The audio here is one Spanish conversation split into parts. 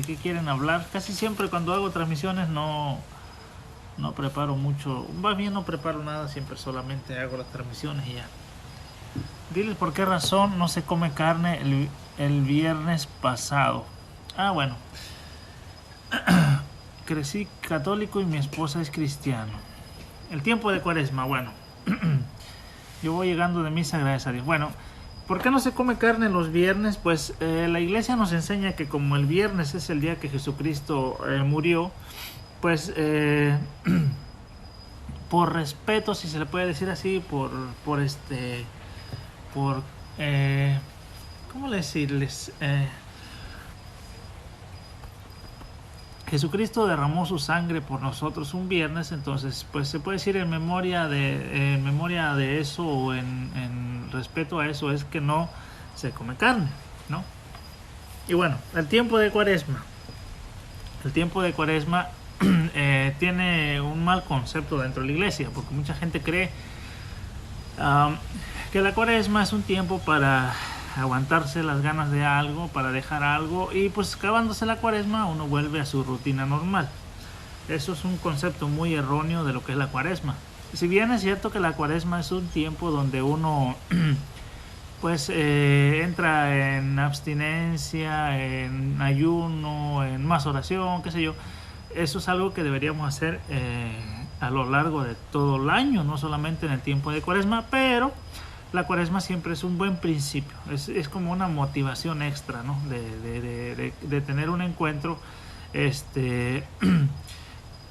qué quieren hablar. Casi siempre cuando hago transmisiones no preparo mucho, más bien no preparo nada, siempre solamente hago las transmisiones y ya. Diles por qué razón no se come carne el viernes pasado. Bueno, crecí católico y mi esposa es cristiano. El tiempo de Cuaresma, bueno, yo voy llegando de misa, gracias a Dios. Bueno, ¿por qué no se come carne los viernes? Pues la iglesia nos enseña que como el viernes es el día que Jesucristo murió, pues por respeto, si se le puede decir así, ¿cómo decirles? Jesucristo derramó su sangre por nosotros un viernes, entonces pues se puede decir en memoria de eso, o en respeto a eso, es que no se come carne, ¿no? Y bueno, el tiempo de Cuaresma tiene un mal concepto dentro de la iglesia, porque mucha gente cree que la Cuaresma es un tiempo para aguantarse las ganas de algo, para dejar algo, y pues acabándose la Cuaresma uno vuelve a su rutina normal. Eso es un concepto muy erróneo de lo que es la Cuaresma. Si bien es cierto que la Cuaresma es un tiempo donde uno pues entra en abstinencia, en ayuno, en más oración, qué sé yo, eso es algo que deberíamos hacer a lo largo de todo el año, no solamente en el tiempo de Cuaresma, pero la Cuaresma siempre es un buen principio, es como una motivación extra, ¿no? de tener un encuentro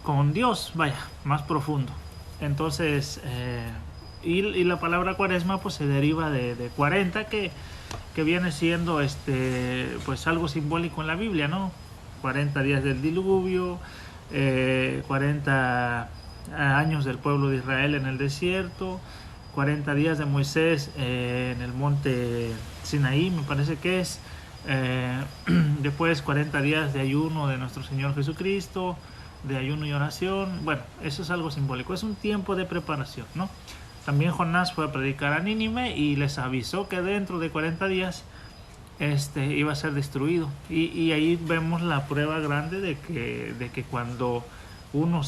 con Dios, vaya, más profundo. Entonces, y la palabra Cuaresma pues se deriva de 40, que viene siendo pues algo simbólico en la Biblia, ¿no? 40 días del diluvio, 40 años del pueblo de Israel en el desierto, 40 días de Moisés en el monte Sinaí, me parece que es. Después 40 días de ayuno de nuestro Señor Jesucristo, de ayuno y oración. Bueno, eso es algo simbólico, es un tiempo de preparación, ¿no? También Jonás fue a predicar a Nínive y les avisó que dentro de 40 días iba a ser destruido. Y ahí vemos la prueba grande de que cuando uno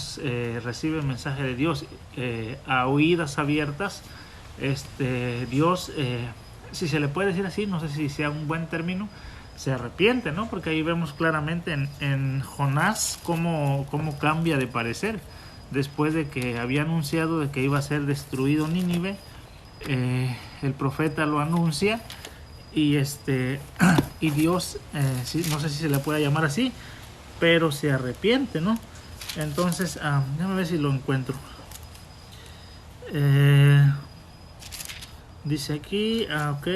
recibe el mensaje de Dios a oídas abiertas, Dios, si se le puede decir así, no sé si sea un buen término, se arrepiente, ¿no? Porque ahí vemos claramente en Jonás cómo cambia de parecer. Después de que había anunciado de que iba a ser destruido Nínive, el profeta lo anuncia y y Dios, no sé si se le puede llamar así, pero se arrepiente, ¿no? Entonces, déjame ver si lo encuentro. Dice aquí, ok.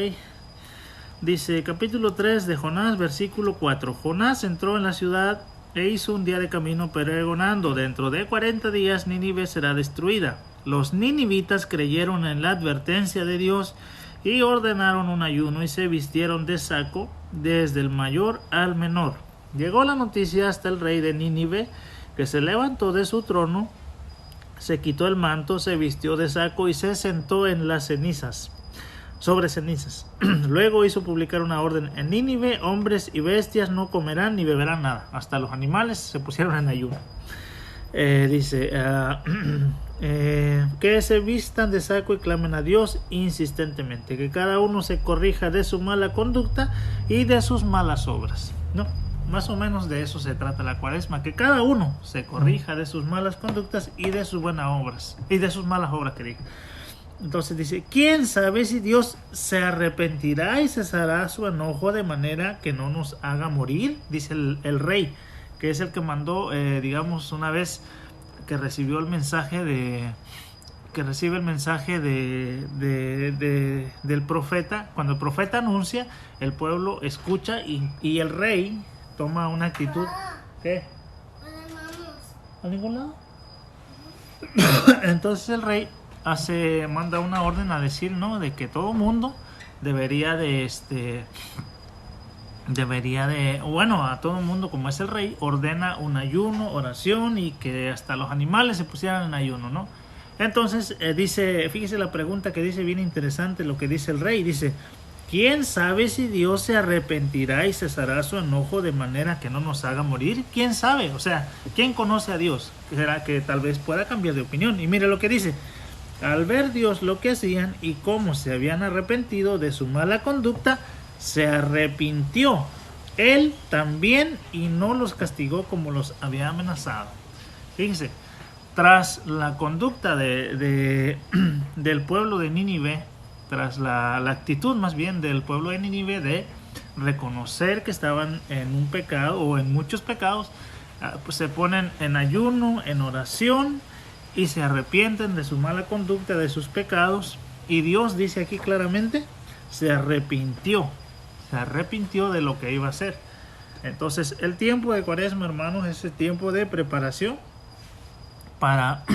Dice capítulo 3 de Jonás, versículo 4. Jonás entró en la ciudad e hizo un día de camino pregonando: dentro de 40 días Nínive será destruida. Los ninivitas creyeron en la advertencia de Dios y ordenaron un ayuno y se vistieron de saco desde el mayor al menor. Llegó la noticia hasta el rey de Nínive, que se levantó de su trono, se quitó el manto, se vistió de saco y se sentó en las cenizas, sobre cenizas. Luego hizo publicar una orden en Nínive: hombres y bestias no comerán ni beberán nada. Hasta los animales se pusieron en ayuno. Dice que se vistan de saco y clamen a Dios insistentemente, que cada uno se corrija de su mala conducta y de sus malas obras, ¿no? Más o menos de eso se trata la Cuaresma, que cada uno se corrija de sus malas conductas y de sus buenas obras, y de sus malas obras, que diga. Entonces dice: ¿quién sabe si Dios se arrepentirá y cesará su enojo de manera que no nos haga morir? Dice el rey, que es el que mandó, digamos, una vez que recibió el mensaje del profeta. Cuando el profeta anuncia, el pueblo escucha y el rey toma una actitud. ¿Qué? ¿A ningún lado? Entonces el rey manda una orden a decir, ¿no?, de que todo mundo debería bueno, a todo mundo, como es el rey, ordena un ayuno, oración, y que hasta los animales se pusieran en ayuno, ¿no? Entonces dice, fíjese la pregunta que dice, bien interesante lo que dice el rey. Dice: ¿Quién sabe si Dios se arrepentirá y cesará su enojo de manera que no nos haga morir? ¿Quién sabe? O sea, ¿quién conoce a Dios? ¿Será que tal vez pueda cambiar de opinión? Y mire lo que dice. Al ver Dios lo que hacían y cómo se habían arrepentido de su mala conducta, se arrepintió Él también y no los castigó como los había amenazado. Fíjense, tras la conducta del pueblo de Nínive, tras la actitud más bien del pueblo de Nínive de reconocer que estaban en un pecado o en muchos pecados, pues se ponen en ayuno, en oración y se arrepienten de su mala conducta, de sus pecados, y Dios dice aquí claramente, se arrepintió de lo que iba a hacer. Entonces el tiempo de Cuaresma, hermanos, es el tiempo de preparación para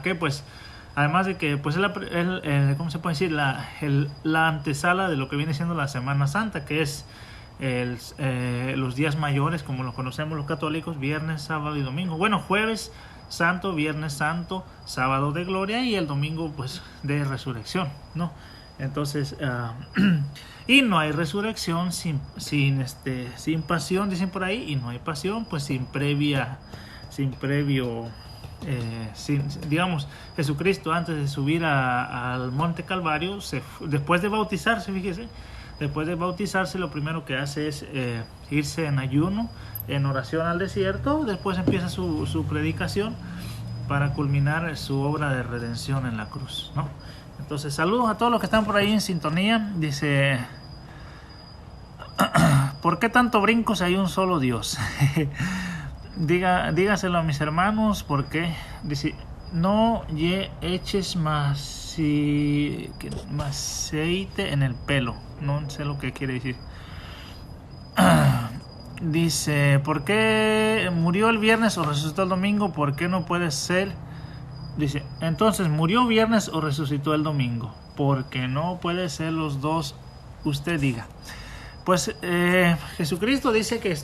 qué, pues además de que pues ¿cómo se puede decir? La antesala de lo que viene siendo la Semana Santa, que es los días mayores, como lo conocemos los católicos, viernes, sábado y domingo. Bueno, jueves santo, viernes santo, sábado de gloria y el domingo pues de resurrección, ¿no? Entonces, y no hay resurrección sin pasión, dicen por ahí, y no hay pasión pues digamos, Jesucristo antes de subir al monte Calvario, después de bautizarse, fíjese, después de bautizarse lo primero que hace es irse en ayuno, en oración al desierto, después empieza su predicación para culminar su obra de redención en la cruz, ¿no? Entonces, saludos a todos los que están por ahí en sintonía. Dice, ¿por qué tanto brinco si hay un solo Dios? Dígaselo a mis hermanos, porque dice, no eches más aceite en el pelo. No sé lo que quiere decir. Dice, ¿por qué murió el viernes o resucitó el domingo? ¿Por qué no puede ser? Dice, entonces, ¿murió viernes o resucitó el domingo? Porque no puede ser los dos, usted diga. Pues Jesucristo dice que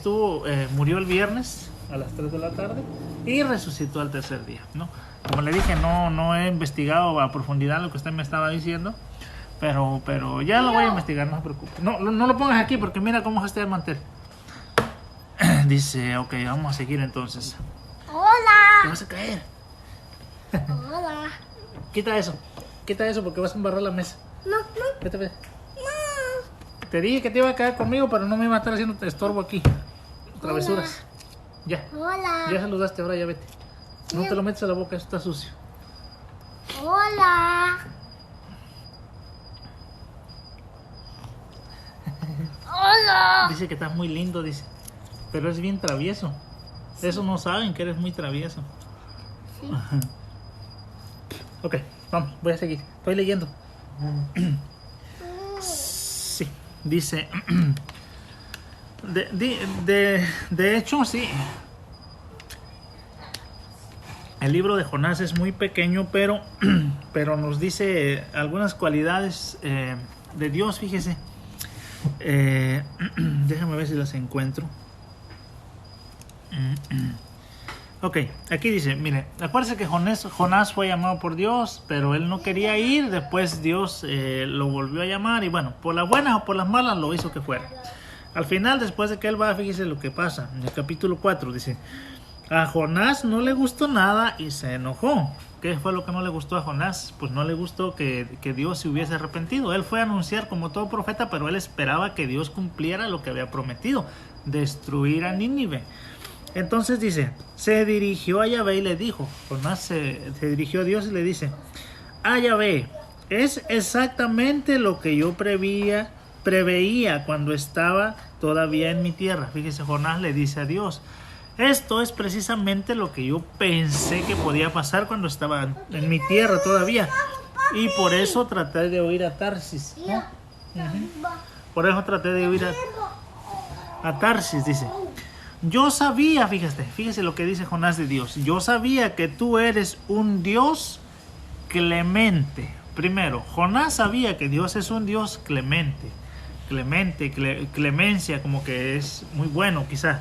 murió el viernes a las 3 de la tarde y resucitó al tercer día, ¿no? Como le dije, no he investigado a profundidad lo que usted me estaba diciendo, pero ya lo voy a investigar, no se preocupe. No lo pongas aquí porque mira cómo es este mantel. Dice, ok, vamos a seguir entonces. Hola. Te vas a caer. Hola. Quita eso porque vas a embarrar la mesa. No. Vete. No. Te dije que te iba a quedar conmigo, pero no me iba a estar haciendo estorbo aquí. Travesuras. Ya. Hola. Ya saludaste, ahora ya vete. No te lo metes a la boca, eso está sucio. Hola. Hola. Dice que estás muy lindo, dice. Pero es bien travieso. Eso no saben, que eres muy travieso. Sí. Ok, vamos, voy a seguir. Estoy leyendo. Sí, dice. De hecho, sí. El libro de Jonás es muy pequeño, pero nos dice algunas cualidades de Dios, fíjese. Déjame ver si las encuentro. Ok, aquí dice, mire, acuérdese que Jonás fue llamado por Dios, pero él no quería ir, después Dios lo volvió a llamar y bueno, por las buenas o por las malas lo hizo que fuera. Al final, después de que él va, fíjese lo que pasa, en el capítulo 4 dice, a Jonás no le gustó nada y se enojó. ¿Qué fue lo que no le gustó a Jonás? Pues no le gustó que Dios se hubiese arrepentido. Él fue a anunciar como todo profeta, pero él esperaba que Dios cumpliera lo que había prometido, destruir a Nínive. Entonces dice, se dirigió a Yahvé y le dijo, Jonás se dirigió a Dios y le dice, a Yahvé, es exactamente lo que yo preveía cuando estaba todavía en mi tierra. Fíjese, Jonás le dice a Dios, esto es precisamente lo que yo pensé que podía pasar cuando estaba en mi tierra todavía. Y por eso traté de huir a Tarsis, ¿no? Por eso traté de huir a Tarsis, dice. Yo sabía, fíjese lo que dice Jonás de Dios. Yo sabía que tú eres un Dios clemente. Primero, Jonás sabía que Dios es un Dios clemente. Clemencia, como que es muy bueno quizás.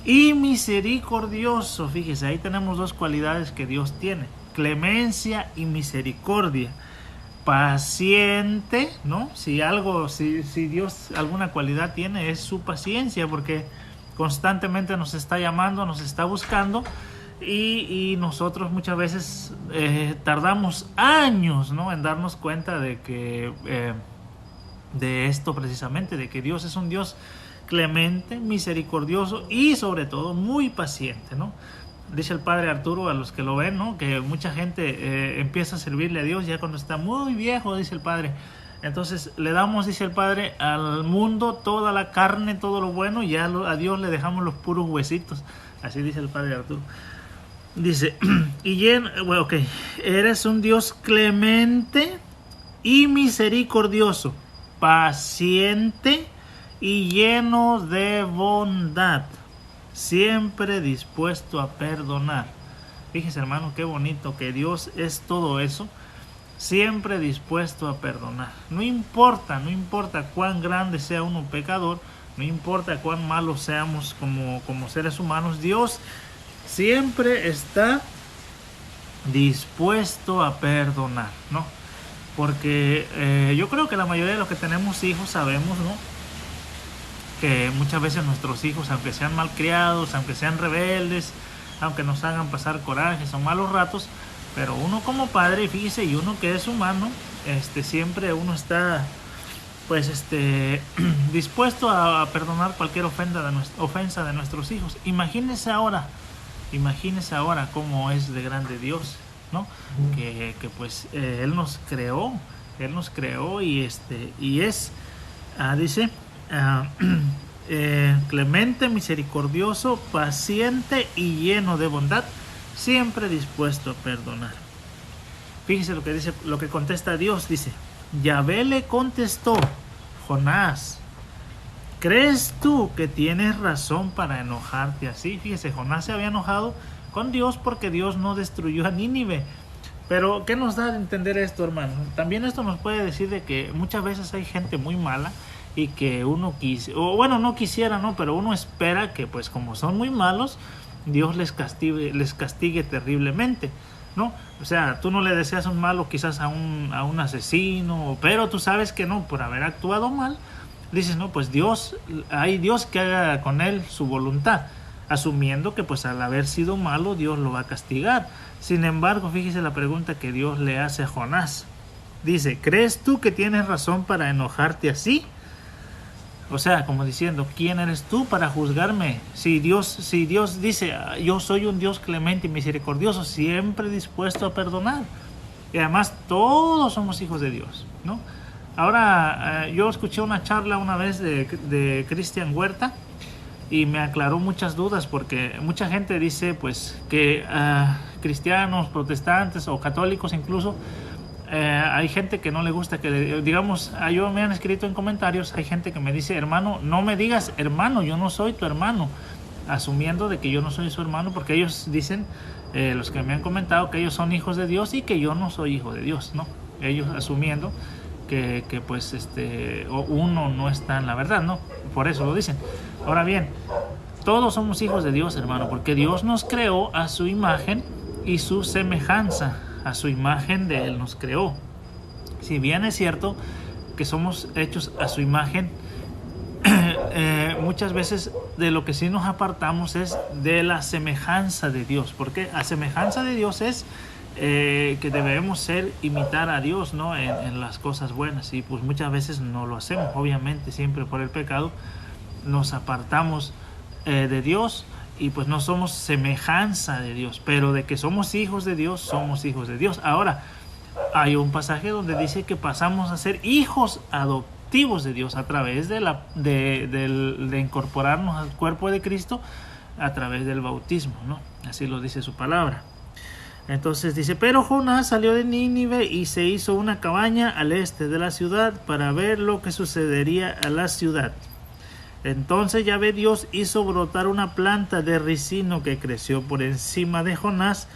Y misericordioso, fíjese, ahí tenemos dos cualidades que Dios tiene. Clemencia y misericordia. paciente, ¿no? Si Dios alguna cualidad tiene, es su paciencia, porque constantemente nos está llamando, nos está buscando, y nosotros muchas veces tardamos años, ¿no?, en darnos cuenta de que de esto precisamente, de que Dios es un Dios clemente, misericordioso y sobre todo muy paciente, ¿no? Dice el padre Arturo a los que lo ven, ¿no?, que mucha gente empieza a servirle a Dios ya cuando está muy viejo, dice el padre. Entonces le damos, dice el padre, al mundo toda la carne, todo lo bueno, y a Dios le dejamos los puros huesitos. Así dice el padre Arturo. Dice, eres un Dios clemente y misericordioso, paciente y lleno de bondad, siempre dispuesto a perdonar. Fíjese, hermano, qué bonito que Dios es todo eso, siempre dispuesto a perdonar. No importa cuán grande sea uno pecador, no importa cuán malos seamos como seres humanos, Dios siempre está dispuesto a perdonar, ¿no? Porque yo creo que la mayoría de los que tenemos hijos sabemos, ¿no?, que muchas veces nuestros hijos, aunque sean malcriados, aunque sean rebeldes, aunque nos hagan pasar corajes o malos ratos, pero uno como padre, fíjese, y uno que es humano, siempre uno está dispuesto a perdonar cualquier ofensa de nuestros hijos. Imagínese ahora cómo es de grande Dios, ¿no? Que pues Él nos creó y es, dice, clemente, misericordioso, paciente y lleno de bondad, siempre dispuesto a perdonar. Fíjese lo que dice, lo que contesta Dios, dice: Yahvé le contestó: Jonás, ¿crees tú que tienes razón para enojarte así? Fíjese, Jonás se había enojado con Dios porque Dios no destruyó a Nínive. Pero ¿qué nos da a entender esto, hermano? También esto nos puede decir de que muchas veces hay gente muy mala y que uno no quisiera, ¿no?, pero uno espera que, pues, como son muy malos, Dios les castigue terriblemente, ¿no? O sea, tú no le deseas un malo quizás a un asesino, pero tú sabes que no, por haber actuado mal, dices, no, pues hay Dios que haga con él su voluntad, asumiendo que pues al haber sido malo Dios lo va a castigar. Sin embargo, fíjese la pregunta que Dios le hace a Jonás. Dice: ¿crees tú que tienes razón para enojarte así? O sea, como diciendo, ¿quién eres tú para juzgarme? Si Dios dice, yo soy un Dios clemente y misericordioso, siempre dispuesto a perdonar. Y además todos somos hijos de Dios, ¿no? Ahora, yo escuché una charla una vez de Cristian Huerta y me aclaró muchas dudas, porque mucha gente dice pues que cristianos, protestantes o católicos incluso, hay gente que no le gusta que digamos, yo me han escrito en comentarios, hay gente que me dice: hermano, no me digas hermano, yo no soy tu hermano, asumiendo de que yo no soy su hermano, porque ellos dicen, los que me han comentado, que ellos son hijos de Dios y que yo no soy hijo de Dios, ¿no? Ellos asumiendo que pues uno no está en la verdad, ¿no? Por eso lo dicen. Ahora bien, todos somos hijos de Dios, hermano, porque Dios nos creó a su imagen y su semejanza. A su imagen de Él nos creó. Si bien es cierto que somos hechos a su imagen, muchas veces de lo que sí nos apartamos es de la semejanza de Dios, porque la semejanza de Dios es que debemos imitar a Dios, ¿no?, en las cosas buenas, y pues muchas veces no lo hacemos, obviamente siempre por el pecado nos apartamos de Dios, y pues no somos semejanza de Dios, pero de que somos hijos de Dios, somos hijos de Dios. Ahora, hay un pasaje donde dice que pasamos a ser hijos adoptivos de Dios a través de incorporarnos al cuerpo de Cristo a través del bautismo, ¿no? Así lo dice su palabra. Entonces dice: pero Jonás salió de Nínive y se hizo una cabaña al este de la ciudad para ver lo que sucedería a la ciudad. Entonces Yahvé Dios hizo brotar una planta de ricino que creció por encima de Jonás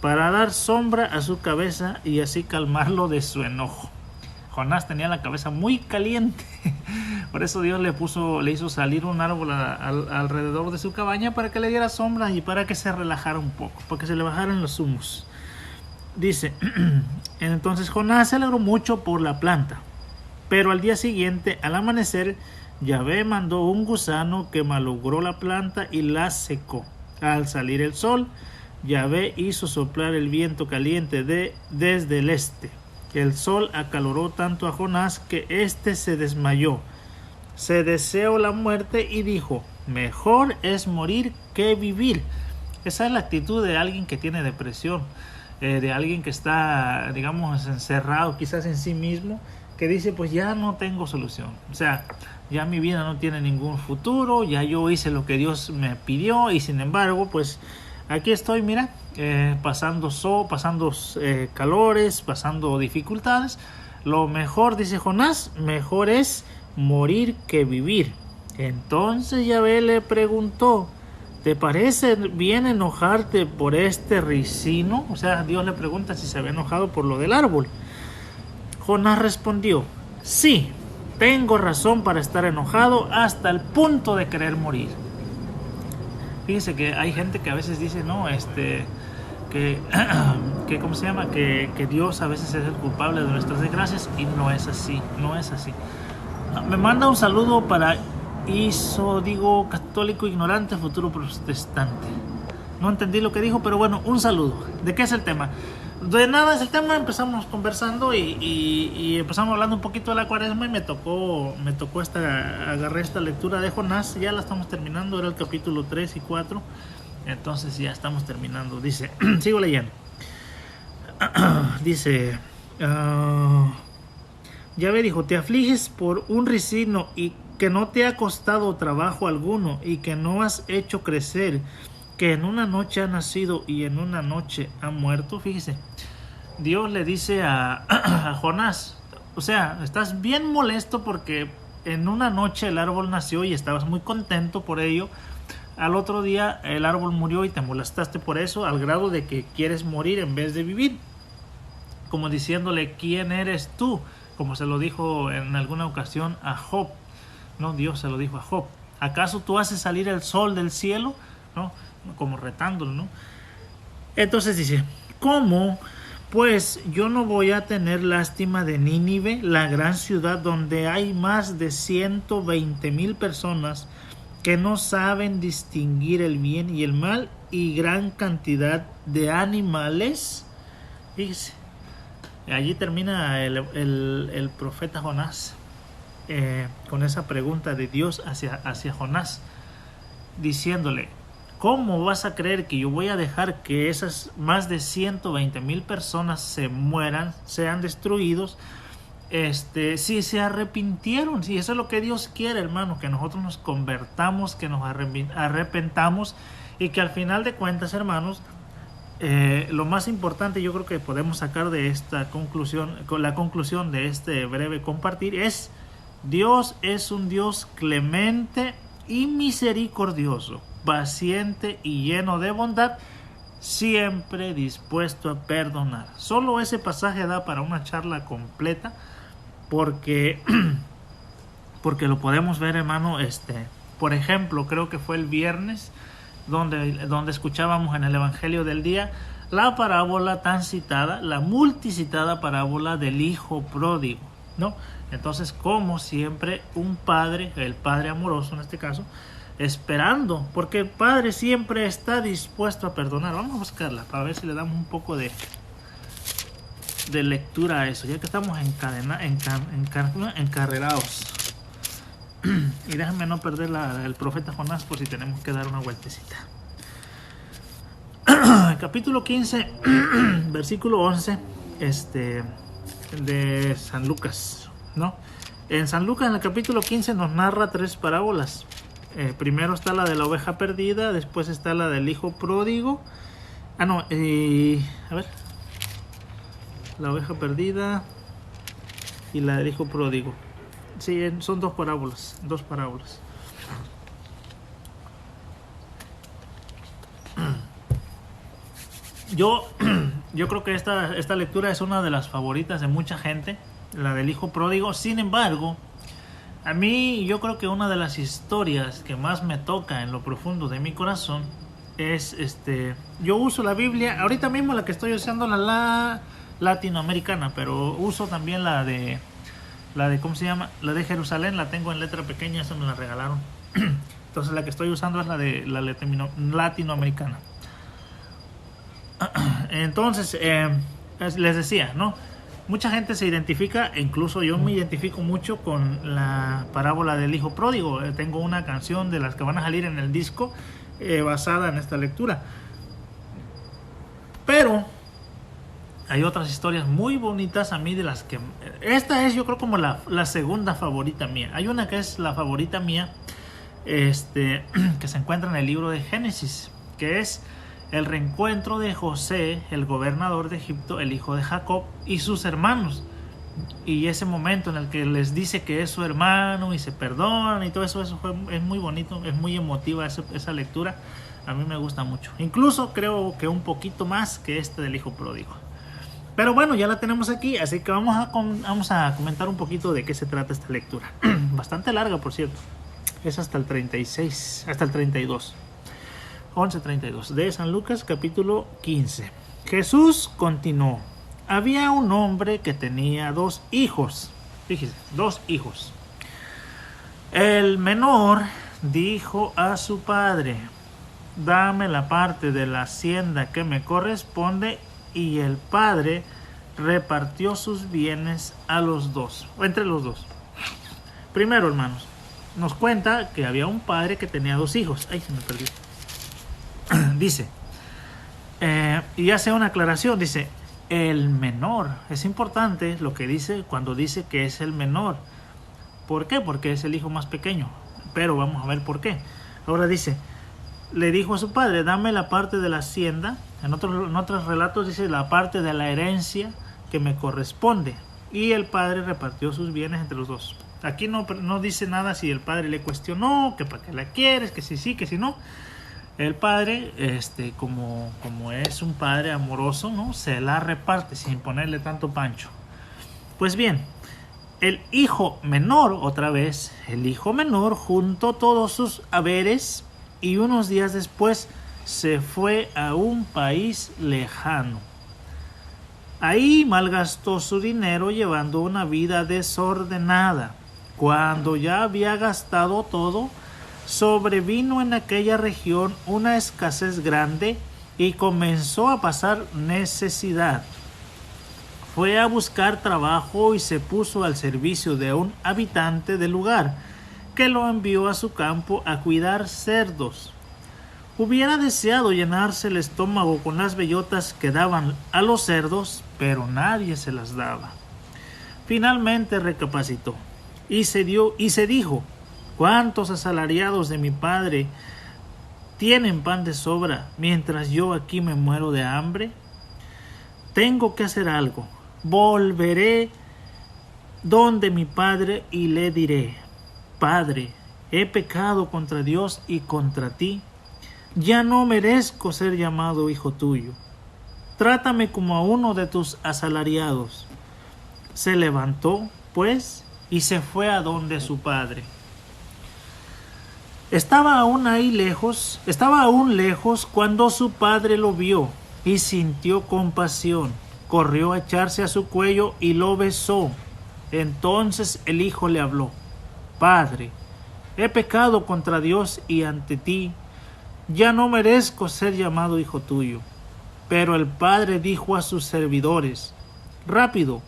para dar sombra a su cabeza y así calmarlo de su enojo. Jonás tenía la cabeza muy caliente, por eso Dios le hizo salir un árbol alrededor de su cabaña para que le diera sombra y para que se relajara un poco, para que se le bajaran los humos. dice, entonces Jonás se alegró mucho por la planta, pero al día siguiente, al amanecer, Yahvé mandó un gusano que malogró la planta y la secó. Al salir el sol, Yahvé hizo soplar el viento caliente desde el este. El sol acaloró tanto a Jonás que éste se desmayó. Se deseó la muerte y dijo, mejor es morir que vivir. Esa es la actitud de alguien que tiene depresión, de alguien que está, digamos, encerrado quizás en sí mismo, que dice, pues ya no tengo solución. O sea, ya mi vida no tiene ningún futuro, ya yo hice lo que Dios me pidió y sin embargo, pues aquí estoy, mira, pasando calores, pasando dificultades. Lo mejor, dice Jonás, mejor es morir que vivir. Entonces Yahvé le preguntó, ¿te parece bien enojarte por este ricino? O sea, Dios le pregunta si se había enojado por lo del árbol. Jonás respondió, sí, tengo razón para estar enojado hasta el punto de querer morir. Fíjense que hay gente que a veces dice, no, que ¿cómo se llama? Que Dios a veces es el culpable de nuestras desgracias, y no es así, no es así. Me manda un saludo para digo, católico ignorante, futuro protestante. No entendí lo que dijo, pero bueno, un saludo. ¿De qué es el tema? De nada es el tema, empezamos conversando y empezamos hablando un poquito de la Cuaresma y me tocó agarré esta lectura de Jonás, ya la estamos terminando, era el capítulo 3 y 4, entonces ya estamos terminando. Dice, sigo leyendo. Dice, Yahvé dijo, te afliges por un ricino y que no te ha costado trabajo alguno y que no has hecho crecer, que en una noche ha nacido y en una noche ha muerto. Fíjese, Dios le dice a Jonás, o sea, estás bien molesto porque en una noche el árbol nació y estabas muy contento por ello. Al otro día el árbol murió y te molestaste por eso, al grado de que quieres morir en vez de vivir. Como diciéndole, ¿quién eres tú? Como se lo dijo en alguna ocasión a Job. No, Dios se lo dijo a Job. ¿Acaso tú haces salir el sol del cielo? ¿No? Como retándolo, ¿no? Entonces dice, ¿cómo? Pues yo no voy a tener lástima de Nínive, la gran ciudad donde hay más de 120,000 personas que no saben distinguir el bien y el mal y gran cantidad de animales. Fíjese, allí termina el profeta Jonás con esa pregunta de Dios hacia Jonás, diciéndole, ¿cómo vas a creer que yo voy a dejar que esas más de 120,000 personas se mueran, sean destruidos, si se arrepintieron? Si eso es lo que Dios quiere, hermano, que nosotros nos convertamos, que nos arrepentamos y que al final de cuentas, hermanos, lo más importante yo creo que podemos sacar de esta conclusión, la conclusión de este breve compartir es, Dios es un Dios clemente y misericordioso, paciente y lleno de bondad, siempre dispuesto a perdonar. Solo ese pasaje da para una charla completa, porque lo podemos ver, hermano. Por ejemplo, creo que fue el viernes donde escuchábamos en el Evangelio del día la parábola tan citada, la multicitada parábola del hijo pródigo, ¿no? Entonces, como siempre, un padre, el padre amoroso en este caso, esperando, porque el padre siempre está dispuesto a perdonar. Vamos a buscarla para ver si le damos un poco de lectura a eso, ya que estamos encarrerados. Y déjame no perder el profeta Jonás por si tenemos que dar una vueltecita. Capítulo 15, versículo 11, de San Lucas, ¿no? En San Lucas, en el capítulo 15, nos narra 3 parábolas. Primero está la de la oveja perdida, después está la del hijo pródigo. A ver. La oveja perdida y la del hijo pródigo. Sí, son 2 parábolas. Yo creo que esta lectura es una de las favoritas de mucha gente, la del hijo pródigo. Sin embargo, a mí yo creo que una de las historias que más me toca en lo profundo de mi corazón es yo uso la Biblia, ahorita mismo la que estoy usando la latinoamericana, pero uso también la de ¿cómo se llama? La de Jerusalén, la tengo en letra pequeña, esa me la regalaron. Entonces la que estoy usando es la de la latinoamericana. Entonces, les decía, ¿no? Mucha gente se identifica, incluso yo me identifico mucho con la parábola del hijo pródigo. Tengo una canción de las que van a salir en el disco basada en esta lectura. Pero hay otras historias muy bonitas a mí de las que... Esta es yo creo como la segunda favorita mía. Hay una que es la favorita mía, que se encuentra en el libro de Génesis, que es el reencuentro de José, el gobernador de Egipto, el hijo de Jacob, y sus hermanos. Y ese momento en el que les dice que es su hermano y se perdonan y todo eso, es muy bonito, es muy emotiva esa lectura. A mí me gusta mucho. Incluso creo que un poquito más que del hijo pródigo. Pero bueno, ya la tenemos aquí, así que vamos a comentar un poquito de qué se trata esta lectura. Bastante larga, por cierto. Es hasta el 36, hasta el 32. 11:32 de San Lucas, capítulo 15. Jesús continuó. Había un hombre que tenía 2 hijos. Fíjese, 2 hijos. El menor dijo a su padre: dame la parte de la hacienda que me corresponde. Y el padre repartió sus bienes a los 2, o entre los 2. Primero, hermanos, nos cuenta que había un padre que tenía 2 hijos. Ay, se me perdió. Dice, y hace una aclaración, dice, el menor. Es importante lo que dice cuando dice que es el menor. ¿Por qué? Porque es el hijo más pequeño. Pero vamos a ver por qué. Ahora dice, le dijo a su padre, dame la parte de la hacienda. En otros relatos dice la parte de la herencia que me corresponde. Y el padre repartió sus bienes entre los 2. Aquí no dice nada si el padre le cuestionó, que para qué la quieres, que si sí, que si no. El padre, como es un padre amoroso, ¿no? Se la reparte sin ponerle tanto pancho. Pues bien, el hijo menor, otra vez, el hijo menor juntó todos sus haberes y unos días después se fue a un país lejano. Ahí malgastó su dinero llevando una vida desordenada. Cuando ya había gastado todo, sobrevino en aquella región una escasez grande y comenzó a pasar necesidad. Fue a buscar trabajo y se puso al servicio de un habitante del lugar, que lo envió a su campo a cuidar cerdos. Hubiera deseado llenarse el estómago con las bellotas que daban a los cerdos, pero nadie se las daba. Finalmente recapacitó y se dijo: ¿cuántos asalariados de mi padre tienen pan de sobra mientras yo aquí me muero de hambre? Tengo que hacer algo. Volveré donde mi padre y le diré: Padre, he pecado contra Dios y contra ti. Ya no merezco ser llamado hijo tuyo. Trátame como a uno de tus asalariados. Se levantó, pues, y se fue a donde su padre. Estaba aún lejos cuando su padre lo vio y sintió compasión. Corrió a echarse a su cuello y lo besó. Entonces el hijo le habló: Padre, he pecado contra Dios y ante ti. Ya no merezco ser llamado hijo tuyo. Pero el padre dijo a sus servidores: Rápido,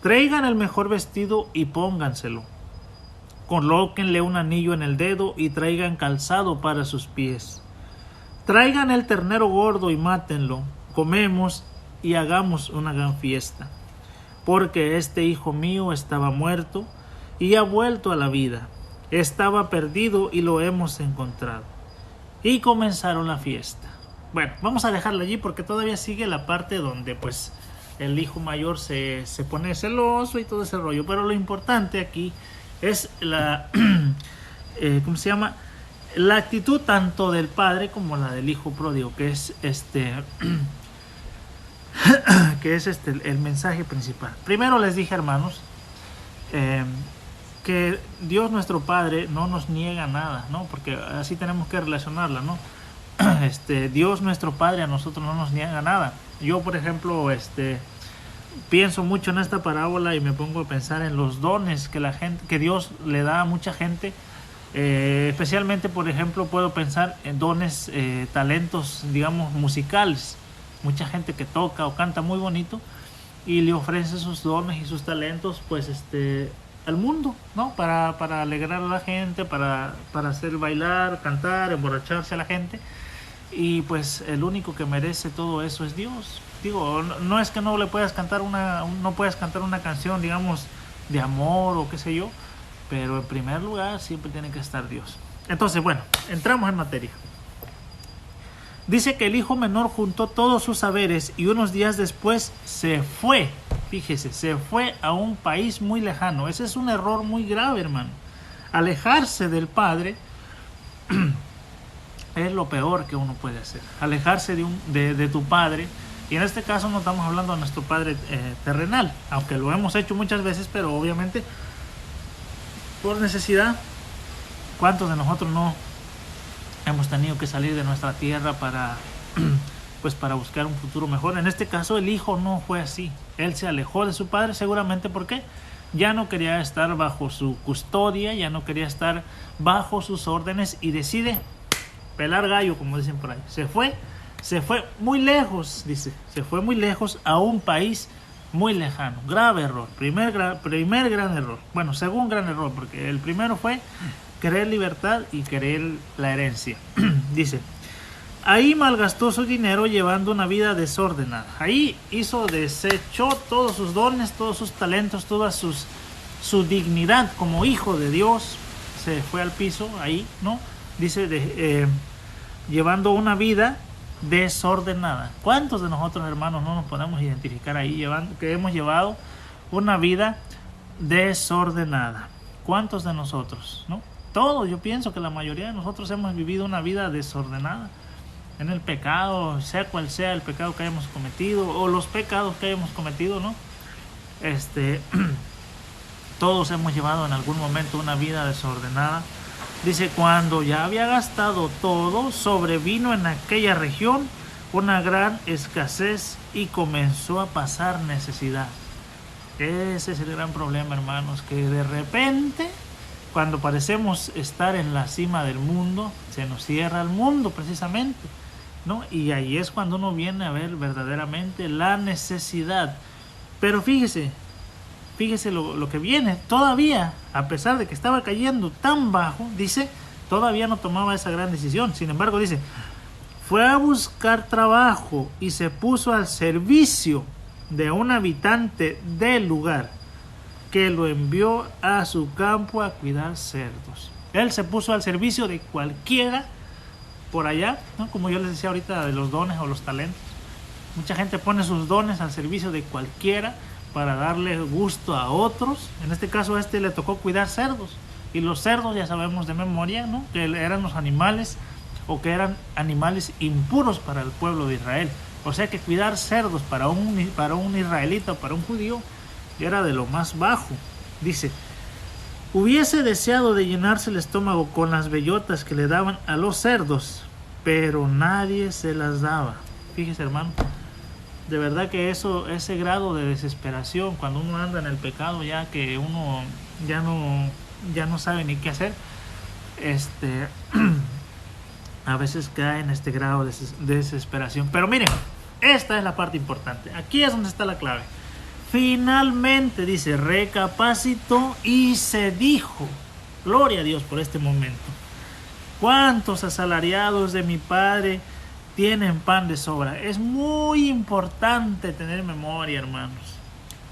traigan el mejor vestido y pónganselo. Colóquenle un anillo en el dedo y traigan calzado para sus pies. Traigan el ternero gordo y mátenlo. Comemos y hagamos una gran fiesta. Porque este hijo mío estaba muerto y ha vuelto a la vida. Estaba perdido y lo hemos encontrado. Y comenzaron la fiesta. Bueno, vamos a dejarla allí porque todavía sigue la parte donde pues el hijo mayor se pone celoso y todo ese rollo. Pero lo importante aquí es la ¿cómo se llama? La actitud tanto del padre como la del hijo pródigo, que es el mensaje principal. Primero les dije, hermanos, que Dios nuestro Padre no nos niega nada, ¿no? Porque así tenemos que relacionarla, ¿no? Dios nuestro Padre a nosotros no nos niega nada. Yo, por ejemplo, pienso mucho en esta parábola y me pongo a pensar en los dones que Dios le da a mucha gente. Especialmente, por ejemplo, puedo pensar en dones, talentos, digamos, musicales. Mucha gente que toca o canta muy bonito y le ofrece sus dones y sus talentos, pues, al mundo, ¿no? Para alegrar a la gente, para hacer bailar, cantar, emborracharse a la gente. Y pues el único que merece todo eso es Dios. Digo, no es que no le puedas cantar no puedas cantar una canción, digamos, de amor o qué sé yo, pero en primer lugar siempre tiene que estar Dios. Entonces, bueno, entramos en materia. Dice que el hijo menor juntó todos sus haberes y unos días después se fue. Fíjese, se fue a un país muy lejano. Ese es un error muy grave, hermano. Alejarse del padre es lo peor que uno puede hacer. Alejarse de tu padre. Y en este caso no estamos hablando de nuestro padre terrenal, aunque lo hemos hecho muchas veces, pero obviamente por necesidad. ¿Cuántos de nosotros no hemos tenido que salir de nuestra tierra para buscar un futuro mejor? En este caso el hijo no fue así. Él se alejó de su padre seguramente porque ya no quería estar bajo su custodia, ya no quería estar bajo sus órdenes y decide pelar gallo, como dicen por ahí. Se fue muy lejos, dice. Se fue muy lejos a un país muy lejano. Grave error. Primer gran error. Bueno, segundo gran error, porque el primero fue querer libertad y querer la herencia. Dice, ahí malgastó su dinero llevando una vida desordenada. Ahí desechó todos sus dones, todos sus talentos, toda su dignidad como hijo de Dios. Se fue al piso ahí, ¿no? Dice, llevando una vida desordenada. ¿Cuántos de nosotros, hermanos, no nos podemos identificar ahí que hemos llevado una vida desordenada? ¿Cuántos de nosotros, no? Todos, yo pienso que la mayoría de nosotros hemos vivido una vida desordenada en el pecado, sea cual sea el pecado que hayamos cometido o los pecados que hayamos cometido, ¿no? Todos hemos llevado en algún momento una vida desordenada. Dice, cuando ya había gastado todo, sobrevino en aquella región una gran escasez y comenzó a pasar necesidad. Ese es el gran problema, hermanos, que de repente, cuando parecemos estar en la cima del mundo, se nos cierra el mundo precisamente, ¿no? Y ahí es cuando uno viene a ver verdaderamente la necesidad. Pero fíjese lo que viene. Todavía, a pesar de que estaba cayendo tan bajo, dice, todavía no tomaba esa gran decisión. Sin embargo, dice, fue a buscar trabajo y se puso al servicio de un habitante del lugar que lo envió a su campo a cuidar cerdos. Él se puso al servicio de cualquiera por allá, ¿no? Como yo les decía ahorita de los dones o los talentos. Mucha gente pone sus dones al servicio de cualquiera para darle gusto a otros. En este caso le tocó cuidar cerdos. Y los cerdos ya sabemos de memoria, ¿no? Que eran los animales o que eran animales impuros para el pueblo de Israel. O sea que cuidar cerdos para un israelita o para un judío era de lo más bajo. Dice, hubiese deseado de llenarse el estómago con las bellotas que le daban a los cerdos, pero nadie se las daba. Fíjese, hermano, de verdad que ese grado de desesperación cuando uno anda en el pecado, ya que uno ya no sabe ni qué hacer, a veces cae en este grado de desesperación. Pero miren, esta es la parte importante. Aquí es donde está la clave. Finalmente, dice, recapacitó y se dijo, gloria a Dios por este momento, ¿cuántos asalariados de mi padre tienen pan de sobra? Es muy importante tener memoria, hermanos.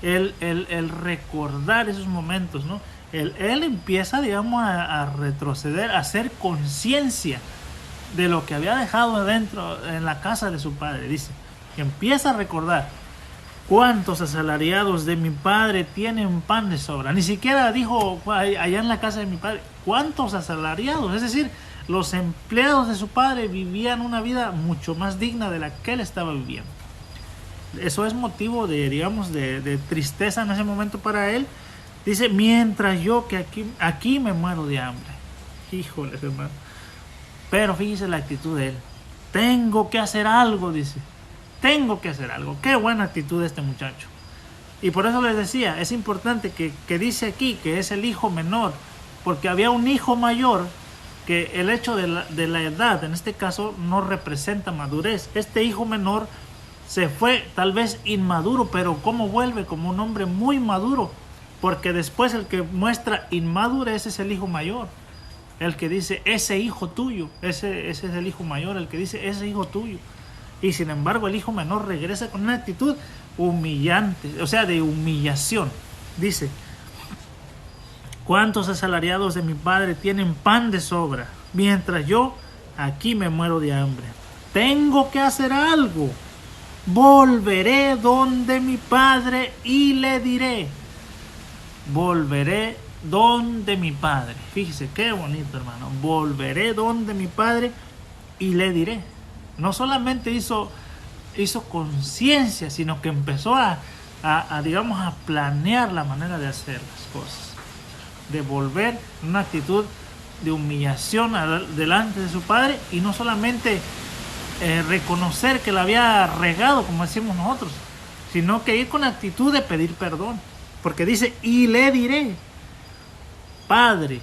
El recordar esos momentos, ¿no? Él empieza, digamos, a retroceder, a hacer conciencia de lo que había dejado adentro en la casa de su padre. Dice, empieza a recordar, ¿cuántos asalariados de mi padre tienen pan de sobra? Ni siquiera dijo allá en la casa de mi padre, ¿cuántos asalariados? Es decir, los empleados de su padre vivían una vida mucho más digna de la que él estaba viviendo. Eso es motivo de tristeza en ese momento para él. Dice, mientras yo que aquí me muero de hambre. Híjole, hermano. Pero fíjese la actitud de él. tengo que hacer algo, dice. Tengo que hacer algo. Qué buena actitud de este muchacho. Y por eso les decía, es importante que dice aquí que es el hijo menor, porque había un hijo mayor que el hecho de la edad, en este caso, no representa madurez. Este hijo menor se fue tal vez inmaduro, pero ¿cómo vuelve? Como un hombre muy maduro, porque después el que muestra inmadurez es el hijo mayor. El que dice, ese hijo tuyo, ese es el hijo mayor, el que dice, ese hijo tuyo. Y sin embargo el hijo menor regresa con una actitud humillante, o sea, de humillación. Dice, ¿cuántos asalariados de mi padre tienen pan de sobra, mientras yo aquí me muero de hambre? Tengo que hacer algo. Volveré donde mi padre y le diré. Volveré donde mi padre. Fíjese qué bonito, hermano. Volveré donde mi padre y le diré. No solamente hizo conciencia, sino que empezó a digamos, a planear la manera de hacer las cosas. De volver una actitud de humillación delante de su padre, y no solamente reconocer que la había regado, como decimos nosotros, sino que ir con actitud de pedir perdón. Porque dice, y le diré, Padre,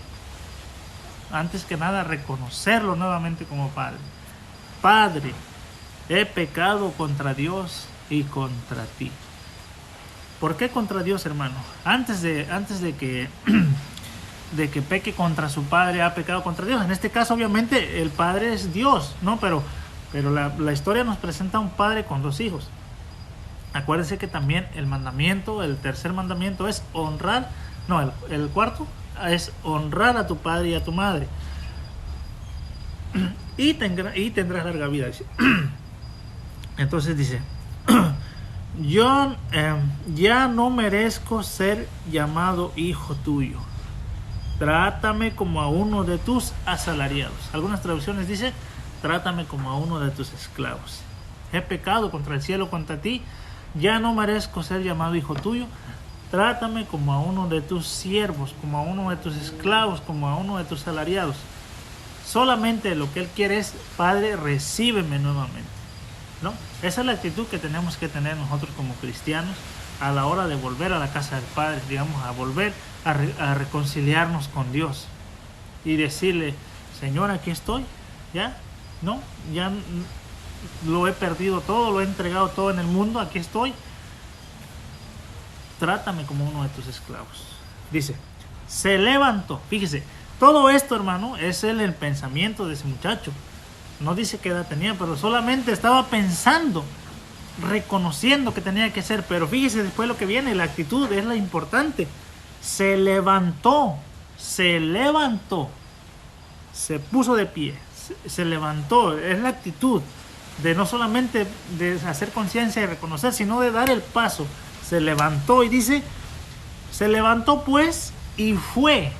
antes que nada reconocerlo nuevamente como Padre. Padre, he pecado contra Dios y contra ti. ¿Por qué contra Dios, hermano? Antes de que de que peque contra su padre, ha pecado contra Dios. En este caso, obviamente, el padre es Dios, ¿no? Pero la historia nos presenta a un padre con dos hijos. Acuérdense que también el mandamiento, el tercer mandamiento es honrar, no, el cuarto es honrar a tu padre y a tu madre. Y tendrás larga vida, dice. Entonces dice, yo ya no merezco ser llamado hijo tuyo. Trátame como a uno de tus asalariados. Algunas traducciones dicen, trátame como a uno de tus esclavos. He pecado contra el cielo, contra ti. Ya no merezco ser llamado hijo tuyo. Trátame como a uno de tus siervos, como a uno de tus esclavos, como a uno de tus asalariados. Solamente lo que él quiere es, Padre, recíbeme nuevamente, ¿no? Esa es la actitud que tenemos que tener nosotros como cristianos a la hora de volver a la casa del Padre, digamos, a volver a reconciliarnos con Dios y decirle, Señor, aquí estoy, ya, ¿no? Ya lo he perdido todo, lo he entregado todo en el mundo, aquí estoy. Trátame como uno de tus esclavos. Dice, se levantó. Fíjese, todo esto, hermano, es el pensamiento de ese muchacho. No dice qué edad tenía, pero solamente estaba pensando, reconociendo que tenía que hacer. Pero fíjese después lo que viene, la actitud es la importante. Se levantó, se puso de pie, se levantó. Es la actitud de no solamente de hacer conciencia y reconocer, sino de dar el paso. Se levantó y dice, se levantó pues y fue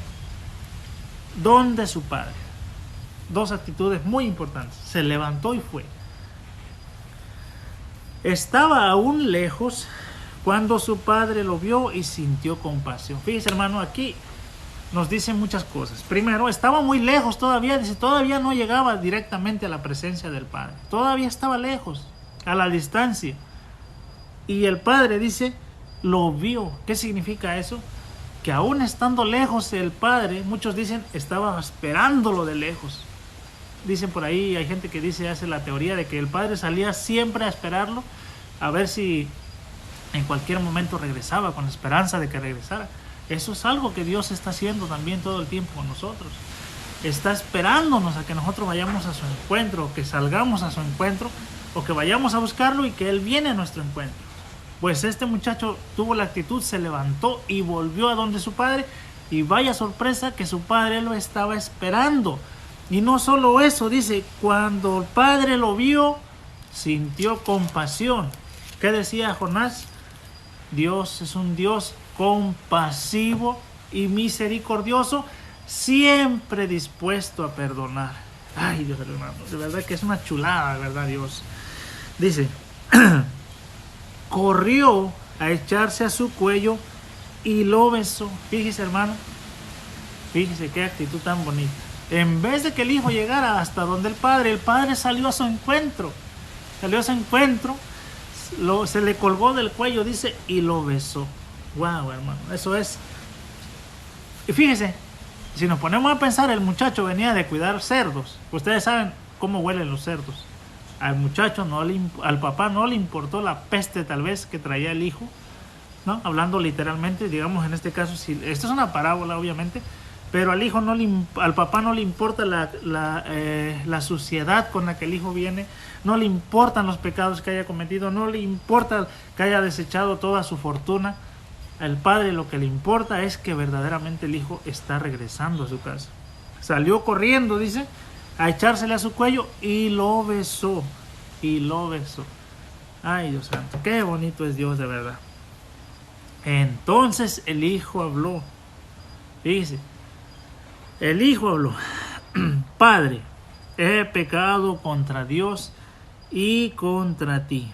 donde su padre. Dos actitudes muy importantes. Se levantó y fue. Estaba aún lejos cuando su padre lo vio y sintió compasión. Fíjese, hermano, aquí nos dicen muchas cosas. Primero, estaba muy lejos todavía. Dice, todavía no llegaba directamente a la presencia del padre. Todavía estaba lejos, a la distancia. Y el padre dice, lo vio. ¿Qué significa eso? Que aún estando lejos el padre, muchos dicen, estaba esperándolo de lejos. Dicen por ahí, hay gente que dice, hace la teoría de que el padre salía siempre a esperarlo, a ver si en cualquier momento regresaba, con la esperanza de que regresara. Eso es algo que Dios está haciendo también todo el tiempo con nosotros. Está esperándonos a que nosotros vayamos a su encuentro, que salgamos a su encuentro, o que vayamos a buscarlo y que Él viene a nuestro encuentro. Pues este muchacho tuvo la actitud, se levantó y volvió a donde su padre, y vaya sorpresa que su padre lo estaba esperando. Y no solo eso, dice, cuando el padre lo vio, sintió compasión. ¿Qué decía Jonás? Dios es un Dios compasivo y misericordioso, siempre dispuesto a perdonar. Ay, Dios hermano, de verdad que es una chulada, de verdad, Dios. Dice, corrió a echarse a su cuello y lo besó. Fíjese, hermano, fíjese qué actitud tan bonita. En vez de que el hijo llegara hasta donde el padre salió a su encuentro. Se le colgó del cuello, dice, y lo besó. Wow, hermano, eso es. Y fíjese, si nos ponemos a pensar, el muchacho venía de cuidar cerdos. Ustedes saben cómo huelen los cerdos. Al muchacho, al papá no le importó la peste tal vez que traía el hijo, ¿no? Hablando literalmente, digamos en este caso, esto es una parábola obviamente, pero al papá no le importa la suciedad con la que el hijo viene, no le importan los pecados que haya cometido, no le importa que haya desechado toda su fortuna. Al padre lo que le importa es que verdaderamente el hijo está regresando a su casa. Salió corriendo, dice, a echársele a su cuello y lo besó. Ay, Dios santo, qué bonito es Dios de verdad. Entonces el hijo habló. Dice, el hijo habló: Padre, he pecado contra Dios y contra ti.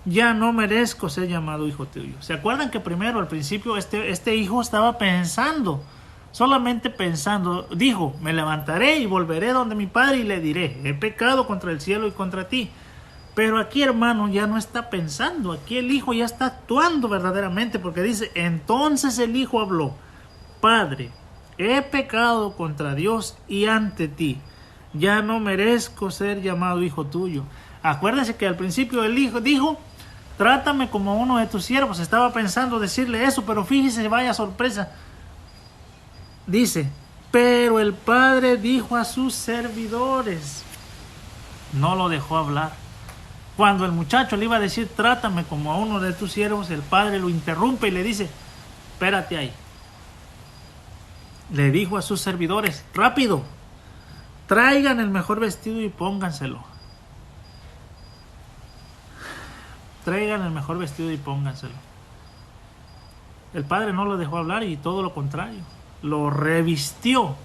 Ya no merezco ser llamado hijo tuyo. ¿Se acuerdan que primero, al principio, este hijo estaba pensando? Solamente pensando, dijo: me levantaré y volveré donde mi padre y le diré: he pecado contra el cielo y contra ti. Pero aquí, hermano, ya no está pensando. Aquí el hijo ya está actuando verdaderamente, porque dice: entonces el hijo habló: Padre, he pecado contra Dios y ante ti. Ya no merezco ser llamado hijo tuyo. Acuérdese que al principio el hijo dijo: trátame como uno de tus siervos. Estaba pensando decirle eso, pero fíjese, vaya sorpresa. Dice: pero el padre dijo a sus servidores. No lo dejó hablar. Cuando el muchacho le iba a decir: trátame como a uno de tus siervos, el padre lo interrumpe y le dice: espérate ahí. Le dijo a sus servidores: rápido, traigan el mejor vestido y pónganselo. Traigan el mejor vestido y pónganselo. El padre no lo dejó hablar y todo lo contrario. Lo revistió.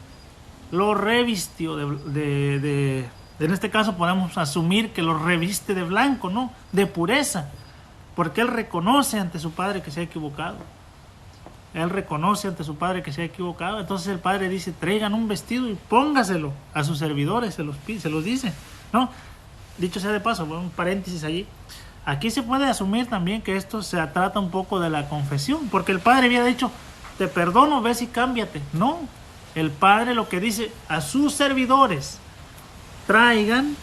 En este caso podemos asumir que lo reviste de blanco, ¿no? De pureza. Porque él reconoce ante su padre que se ha equivocado. Entonces el padre dice: traigan un vestido y póngaselo a sus servidores, se los dice, ¿no? Dicho sea de paso, un paréntesis allí. Aquí se puede asumir también que esto se trata un poco de la confesión, porque el padre había dicho: te perdono, ves y cámbiate. No, el padre lo que dice a sus servidores: traigan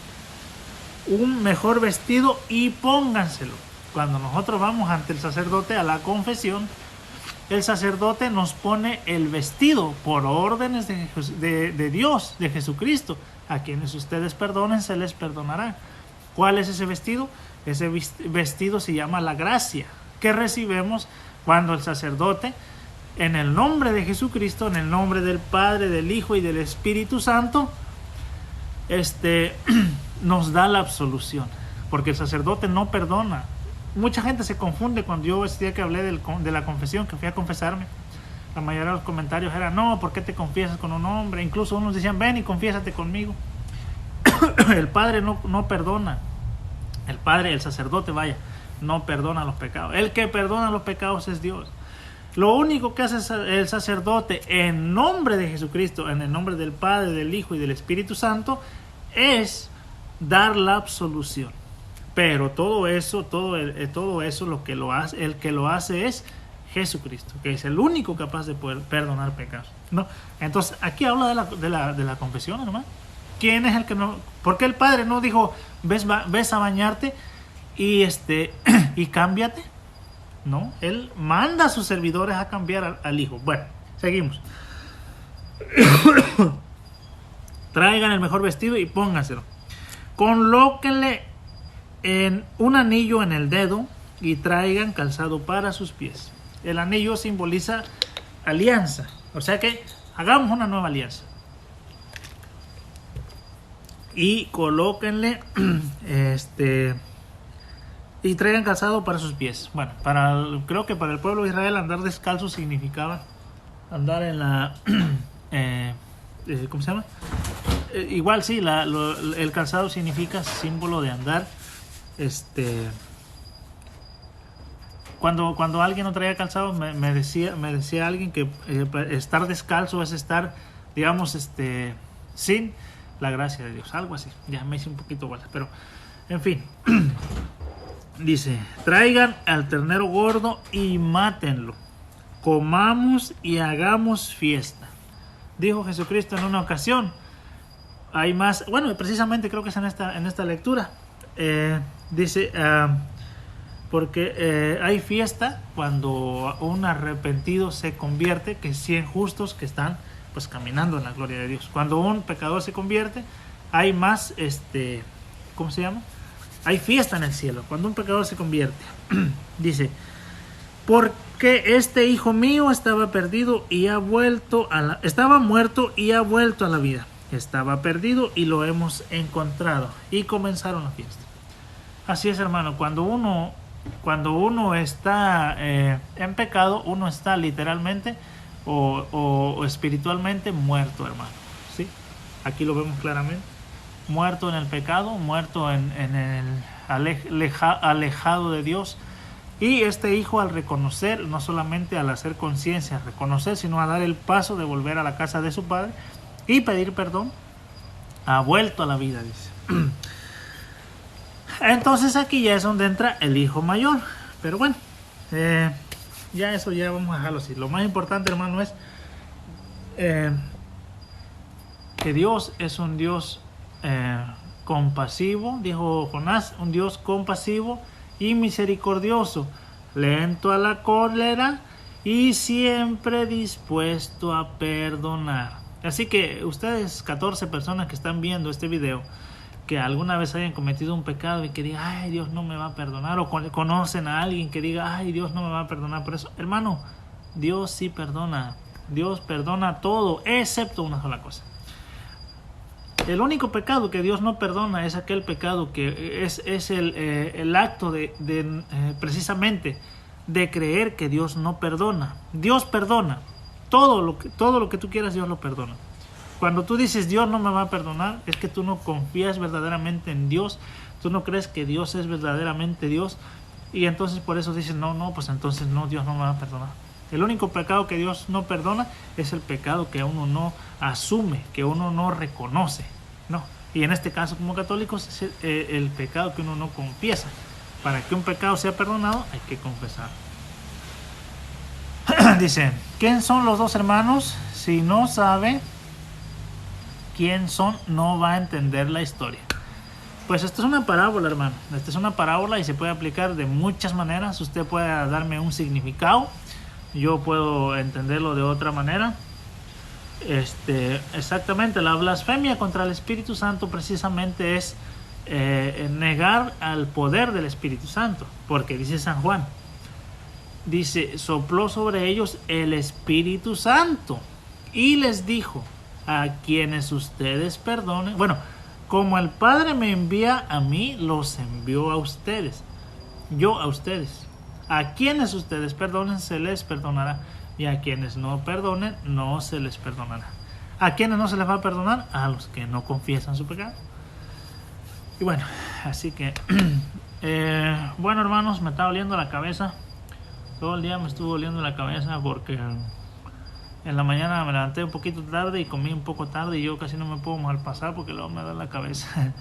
un mejor vestido y pónganselo. Cuando nosotros vamos ante el sacerdote a la confesión, el sacerdote nos pone el vestido por órdenes de Dios, de Jesucristo. A quienes ustedes perdonen, se les perdonará. ¿Cuál es ese vestido? Ese vestido se llama la gracia, que recibimos cuando el sacerdote, en el nombre de Jesucristo, en el nombre del Padre, del Hijo y del Espíritu Santo, nos da la absolución. Porque el sacerdote no perdona. Mucha gente se confunde cuando yo este día que hablé de la confesión, que fui a confesarme. La mayoría de los comentarios eran: no, ¿por qué te confiesas con un hombre? Incluso unos decían: ven y confiésate conmigo. El Padre no perdona. El sacerdote, no perdona los pecados. El que perdona los pecados es Dios. Lo único que hace el sacerdote en nombre de Jesucristo, en el nombre del Padre, del Hijo y del Espíritu Santo, es dar la absolución. Pero todo eso lo que lo hace, el que lo hace es Jesucristo, que es el único capaz de poder perdonar pecados, ¿no? Entonces aquí habla de la confesión, hermano. ¿Quién es el que no? ¿Por qué el padre no dijo: ves a bañarte y y cámbiate? No, él manda a sus servidores a cambiar al hijo. Bueno, seguimos. Traigan el mejor vestido y pónganselo. Colóquenle un anillo en el dedo y traigan calzado para sus pies. El anillo simboliza alianza. O sea que hagamos una nueva alianza. Y colóquenle y traigan calzado para sus pies. Bueno, creo que para el pueblo de Israel andar descalzo significaba andar en la ¿cómo se llama? Igual sí, el calzado significa símbolo de andar. Cuando alguien no traía calzado, me decía alguien que estar descalzo es estar digamos, sin la gracia de Dios, algo así. Ya me hice un poquito bola, pero en fin. Dice, traigan al ternero gordo y mátenlo, comamos y hagamos fiesta. Dijo Jesucristo en una ocasión. Hay más, bueno, precisamente creo que es en esta lectura. Dice, porque hay fiesta cuando un arrepentido se convierte, que 100 justos que están pues caminando en la gloria de Dios. Cuando un pecador se convierte, hay más, ¿cómo se llama? Hay fiesta en el cielo cuando un pecador se convierte. Dice, porque este hijo mío estaba perdido y ha vuelto estaba muerto y ha vuelto a la vida. Estaba perdido y lo hemos encontrado. Y comenzaron la fiesta. Así es, hermano. Cuando uno está en pecado, uno está literalmente o espiritualmente muerto, hermano. ¿Sí? Aquí lo vemos claramente. Muerto en el pecado, muerto en el alejado de Dios. Y este hijo, al reconocer, no solamente al hacer conciencia, reconocer, sino a dar el paso de volver a la casa de su padre y pedir perdón, ha vuelto a la vida, dice. Entonces aquí ya es donde entra el hijo mayor. Pero bueno, ya eso ya vamos a dejarlo así. Lo más importante, hermano, es que Dios es un Dios compasivo, dijo Jonás, un Dios compasivo y misericordioso, lento a la cólera y siempre dispuesto a perdonar. Así que ustedes, 14 personas que están viendo este video, que alguna vez hayan cometido un pecado y que digan, ay, Dios no me va a perdonar, o conocen a alguien que diga, ay, Dios no me va a perdonar por eso, hermano, Dios sí perdona. Dios perdona todo, excepto una sola cosa. El único pecado que Dios no perdona es aquel pecado que es el acto de precisamente de creer que Dios no perdona. Dios perdona. Todo lo que tú quieras, Dios lo perdona. Cuando tú dices Dios no me va a perdonar, es que tú no confías verdaderamente en Dios. Tú no crees que Dios es verdaderamente Dios. Y entonces por eso dices, no, pues entonces no, Dios no me va a perdonar. El único pecado que Dios no perdona es el pecado que uno no asume, que uno no reconoce. No. Y en este caso, como católicos, es el pecado que uno no confiesa. Para que un pecado sea perdonado, hay que confesar. Dice, ¿quién son los dos hermanos? Si no sabe quién son, no va a entender la historia. Pues esto es una parábola, hermano. Esta es una parábola y se puede aplicar de muchas maneras. Usted puede darme un significado, yo puedo entenderlo de otra manera. Exactamente, la blasfemia contra el Espíritu Santo precisamente es negar al poder del Espíritu Santo, porque dice San Juan, dice, sopló sobre ellos el Espíritu Santo y les dijo, a quienes ustedes perdonen, bueno, como el Padre me envía a mí, los envió a ustedes, yo a ustedes. A quienes ustedes perdonen, se les perdonará, y a quienes no perdonen, no se les perdonará. ¿A quienes no se les va a perdonar? A los que no confiesan su pecado. Y bueno, así que bueno, hermanos, me está doliendo la cabeza. Todo el día me estuvo doliendo la cabeza porque en la mañana me levanté un poquito tarde y comí un poco tarde y yo casi no me puedo malpasar porque luego me da la cabeza.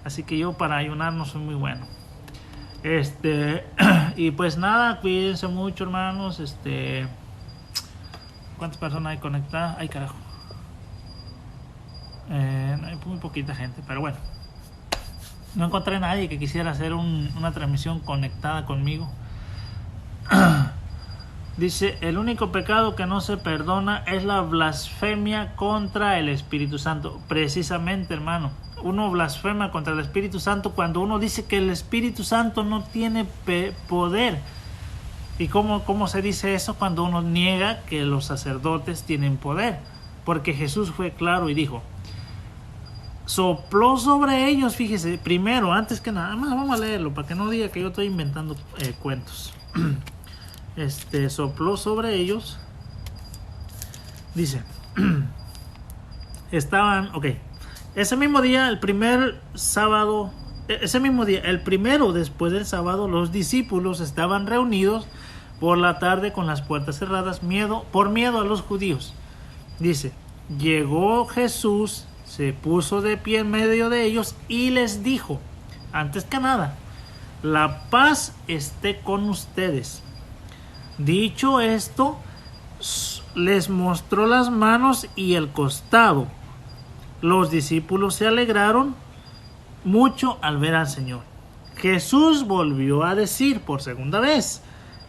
Así que yo para ayunar no soy muy bueno. Y pues nada, cuídense mucho, hermanos. ¿Cuántas personas hay conectadas? Ay, carajo. Hay muy poquita gente, pero bueno. No encontré a nadie que quisiera hacer una transmisión conectada conmigo. Dice, el único pecado que no se perdona es la blasfemia contra el Espíritu Santo. Precisamente, hermano, uno blasfema contra el Espíritu Santo cuando uno dice que el Espíritu Santo no tiene poder. ¿Y cómo se dice eso? Cuando uno niega que los sacerdotes tienen poder. Porque Jesús fue claro y dijo, sopló sobre ellos, fíjese, primero, antes que nada, vamos a leerlo para que no diga que yo estoy inventando cuentos. Sopló sobre ellos, dice, estaban, ese mismo día, el primero después del sábado, los discípulos estaban reunidos por la tarde con las puertas cerradas, por miedo a los judíos. Dice, llegó Jesús, se puso de pie en medio de ellos y les dijo, antes que nada, la paz esté con ustedes. Dicho esto, les mostró las manos y el costado. Los discípulos se alegraron mucho al ver al Señor. Jesús volvió a decir por segunda vez,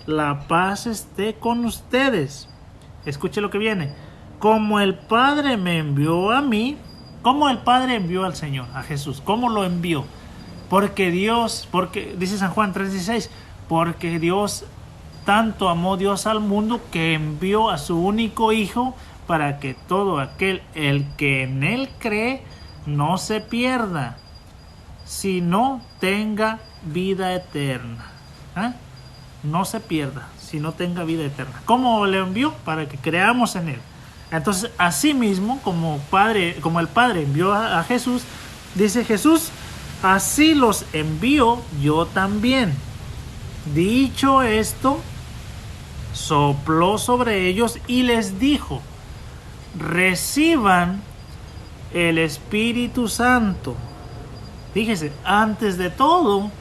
la paz esté con ustedes. Escuche lo que viene. Como el Padre me envió a mí, como el Padre envió al Señor, a Jesús. ¿Cómo lo envió? Porque dice San Juan 3:16, porque Dios tanto amó Dios al mundo que envió a su único Hijo para que todo aquel, el que en Él cree, no se pierda, sino tenga vida eterna. No se pierda, sino tenga vida eterna. ¿Cómo le envió? Para que creamos en Él. Entonces, así mismo, como el Padre envió a Jesús, dice Jesús, así los envío yo también. Dicho esto, sopló sobre ellos y les dijo, reciban el Espíritu Santo. Fíjese, antes de todo,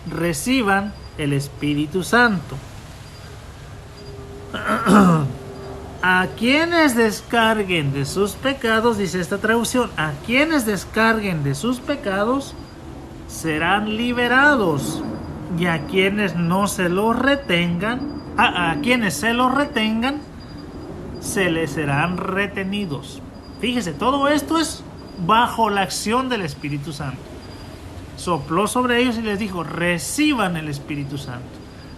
reciban el Espíritu Santo. A quienes descarguen de sus pecados, dice esta traducción, a quienes descarguen de sus pecados serán liberados, y a quienes no se los retengan, a quienes se los retengan, se les serán retenidos. Fíjese, todo esto es bajo la acción del Espíritu Santo. Sopló sobre ellos y les dijo, reciban el Espíritu Santo.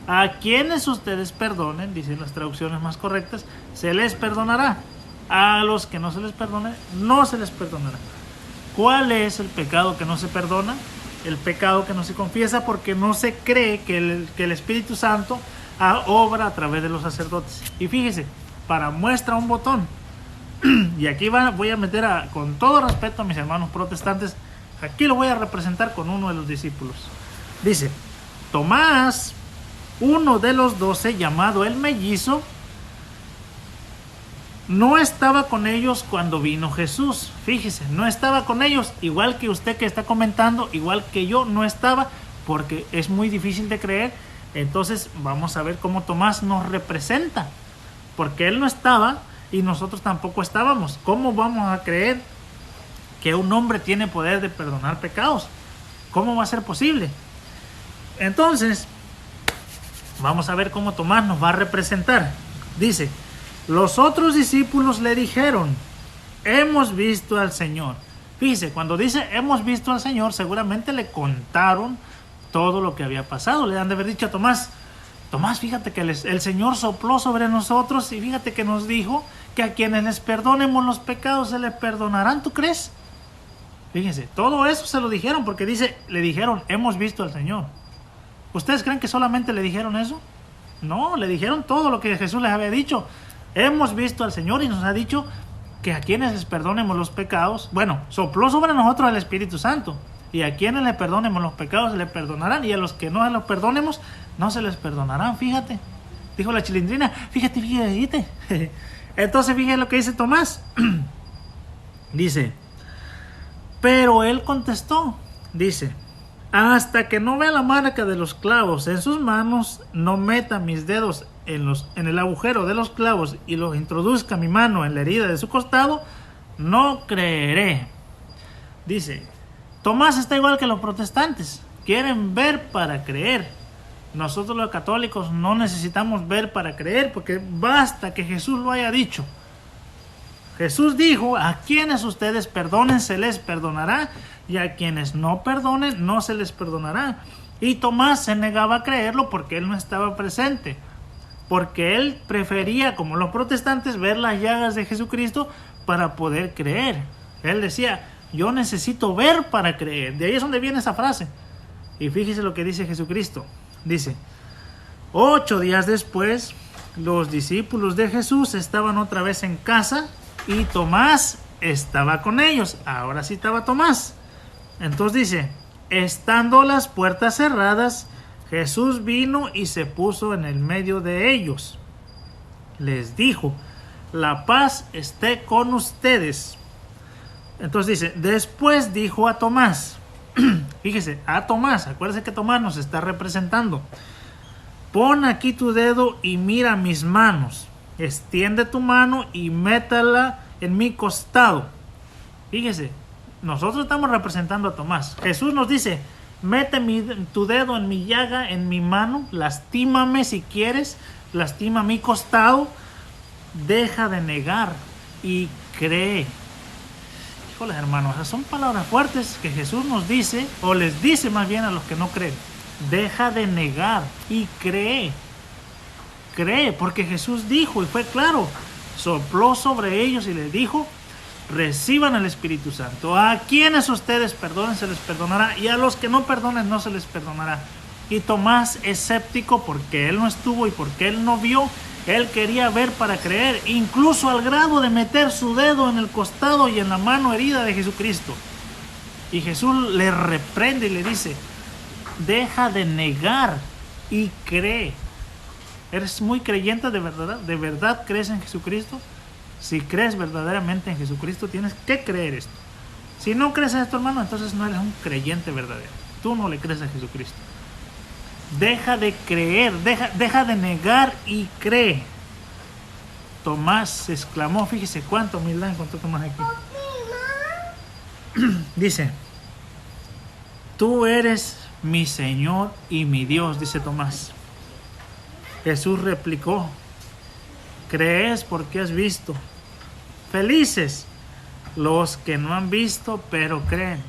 A quienes ustedes perdonen, dicen las traducciones más correctas, se les perdonará. A los que no se les perdone, no se les perdonará. ¿Cuál es el pecado que no se perdona? El pecado que no se confiesa, porque no se cree que el Espíritu Santo obra a través de los sacerdotes. Y fíjese, para muestra un botón, y aquí voy a meter con todo respeto a mis hermanos protestantes, aquí lo voy a representar con uno de los discípulos. Dice, Tomás, uno de los 12, llamado el mellizo, no estaba con ellos cuando vino Jesús. Fíjese, no estaba con ellos, igual que usted que está comentando, igual que yo no estaba, porque es muy difícil de creer. Entonces vamos a ver cómo Tomás nos representa, porque él no estaba y nosotros tampoco estábamos. ¿Cómo vamos a creer que un hombre tiene poder de perdonar pecados? ¿Cómo va a ser posible? Entonces vamos a ver cómo Tomás nos va a representar. Dice, los otros discípulos le dijeron, hemos visto al Señor. Fíjese, cuando dice hemos visto al Señor, seguramente le contaron todo lo que había pasado. Le han de haber dicho a Tomás, fíjate que el Señor sopló sobre nosotros y fíjate que nos dijo que a quienes les perdonemos los pecados se les perdonarán. ¿Tú crees? Fíjense, todo eso se lo dijeron porque dice, le dijeron, hemos visto al Señor. ¿Ustedes creen que solamente le dijeron eso? No, le dijeron todo lo que Jesús les había dicho. Hemos visto al Señor y nos ha dicho que a quienes les perdonemos los pecados, bueno, sopló sobre nosotros el Espíritu Santo. Y a quienes les perdonemos los pecados se les perdonarán, y a los que no los perdonemos no se les perdonarán. Fíjate, dijo la Chilindrina, fíjate. Entonces fíjate lo que dice Tomás. Dice, pero él contestó, dice, hasta que no vea la marca de los clavos en sus manos, no meta mis dedos en el agujero de los clavos y los introduzca mi mano en la herida de su costado, no creeré. Dice, Tomás está igual que los protestantes, quieren ver para creer. Nosotros los católicos no necesitamos ver para creer, porque basta que Jesús lo haya dicho. Jesús dijo, a quienes ustedes perdonen se les perdonará, y a quienes no perdonen no se les perdonará. Y Tomás se negaba a creerlo porque él no estaba presente, porque él prefería, como los protestantes, ver las llagas de Jesucristo para poder creer. Él decía, yo necesito ver para creer. De ahí es donde viene esa frase. Y fíjese lo que dice Jesucristo. Dice, 8 días después, los discípulos de Jesús estaban otra vez en casa y Tomás estaba con ellos. Ahora sí estaba Tomás. Entonces dice, estando las puertas cerradas, Jesús vino y se puso en el medio de ellos. Les dijo, la paz esté con ustedes. Entonces dice, después dijo a Tomás, fíjese, a Tomás, acuérdese que Tomás nos está representando. Pon aquí tu dedo y mira mis manos. Extiende tu mano y métala en mi costado. Fíjese, nosotros estamos representando a Tomás. Jesús nos dice, mete tu dedo en mi llaga, en mi mano, lastímame si quieres, lastima mi costado, deja de negar y cree. Híjole, hermanos, esas son palabras fuertes que Jesús nos dice, o les dice más bien a los que no creen. Deja de negar y cree. Cree, porque Jesús dijo y fue claro, sopló sobre ellos y les dijo, reciban el Espíritu Santo. A quienes ustedes perdonen se les perdonará, y a los que no perdonen no se les perdonará. Y Tomás, escéptico porque él no estuvo y porque él no vio, él quería ver para creer, incluso al grado de meter su dedo en el costado y en la mano herida de Jesucristo. Y Jesús le reprende y le dice, deja de negar y cree. ¿Eres muy creyente de verdad? ¿De verdad crees en Jesucristo? Si crees verdaderamente en Jesucristo, tienes que creer esto. Si no crees en esto, hermano, entonces no eres un creyente verdadero. Tú no le crees a Jesucristo. Deja de creer, deja de negar y cree. Tomás exclamó, fíjese cuánta humildad encontró Tomás aquí. Dice, tú eres mi Señor y mi Dios, dice Tomás. Jesús replicó, crees porque has visto. Felices los que no han visto pero creen.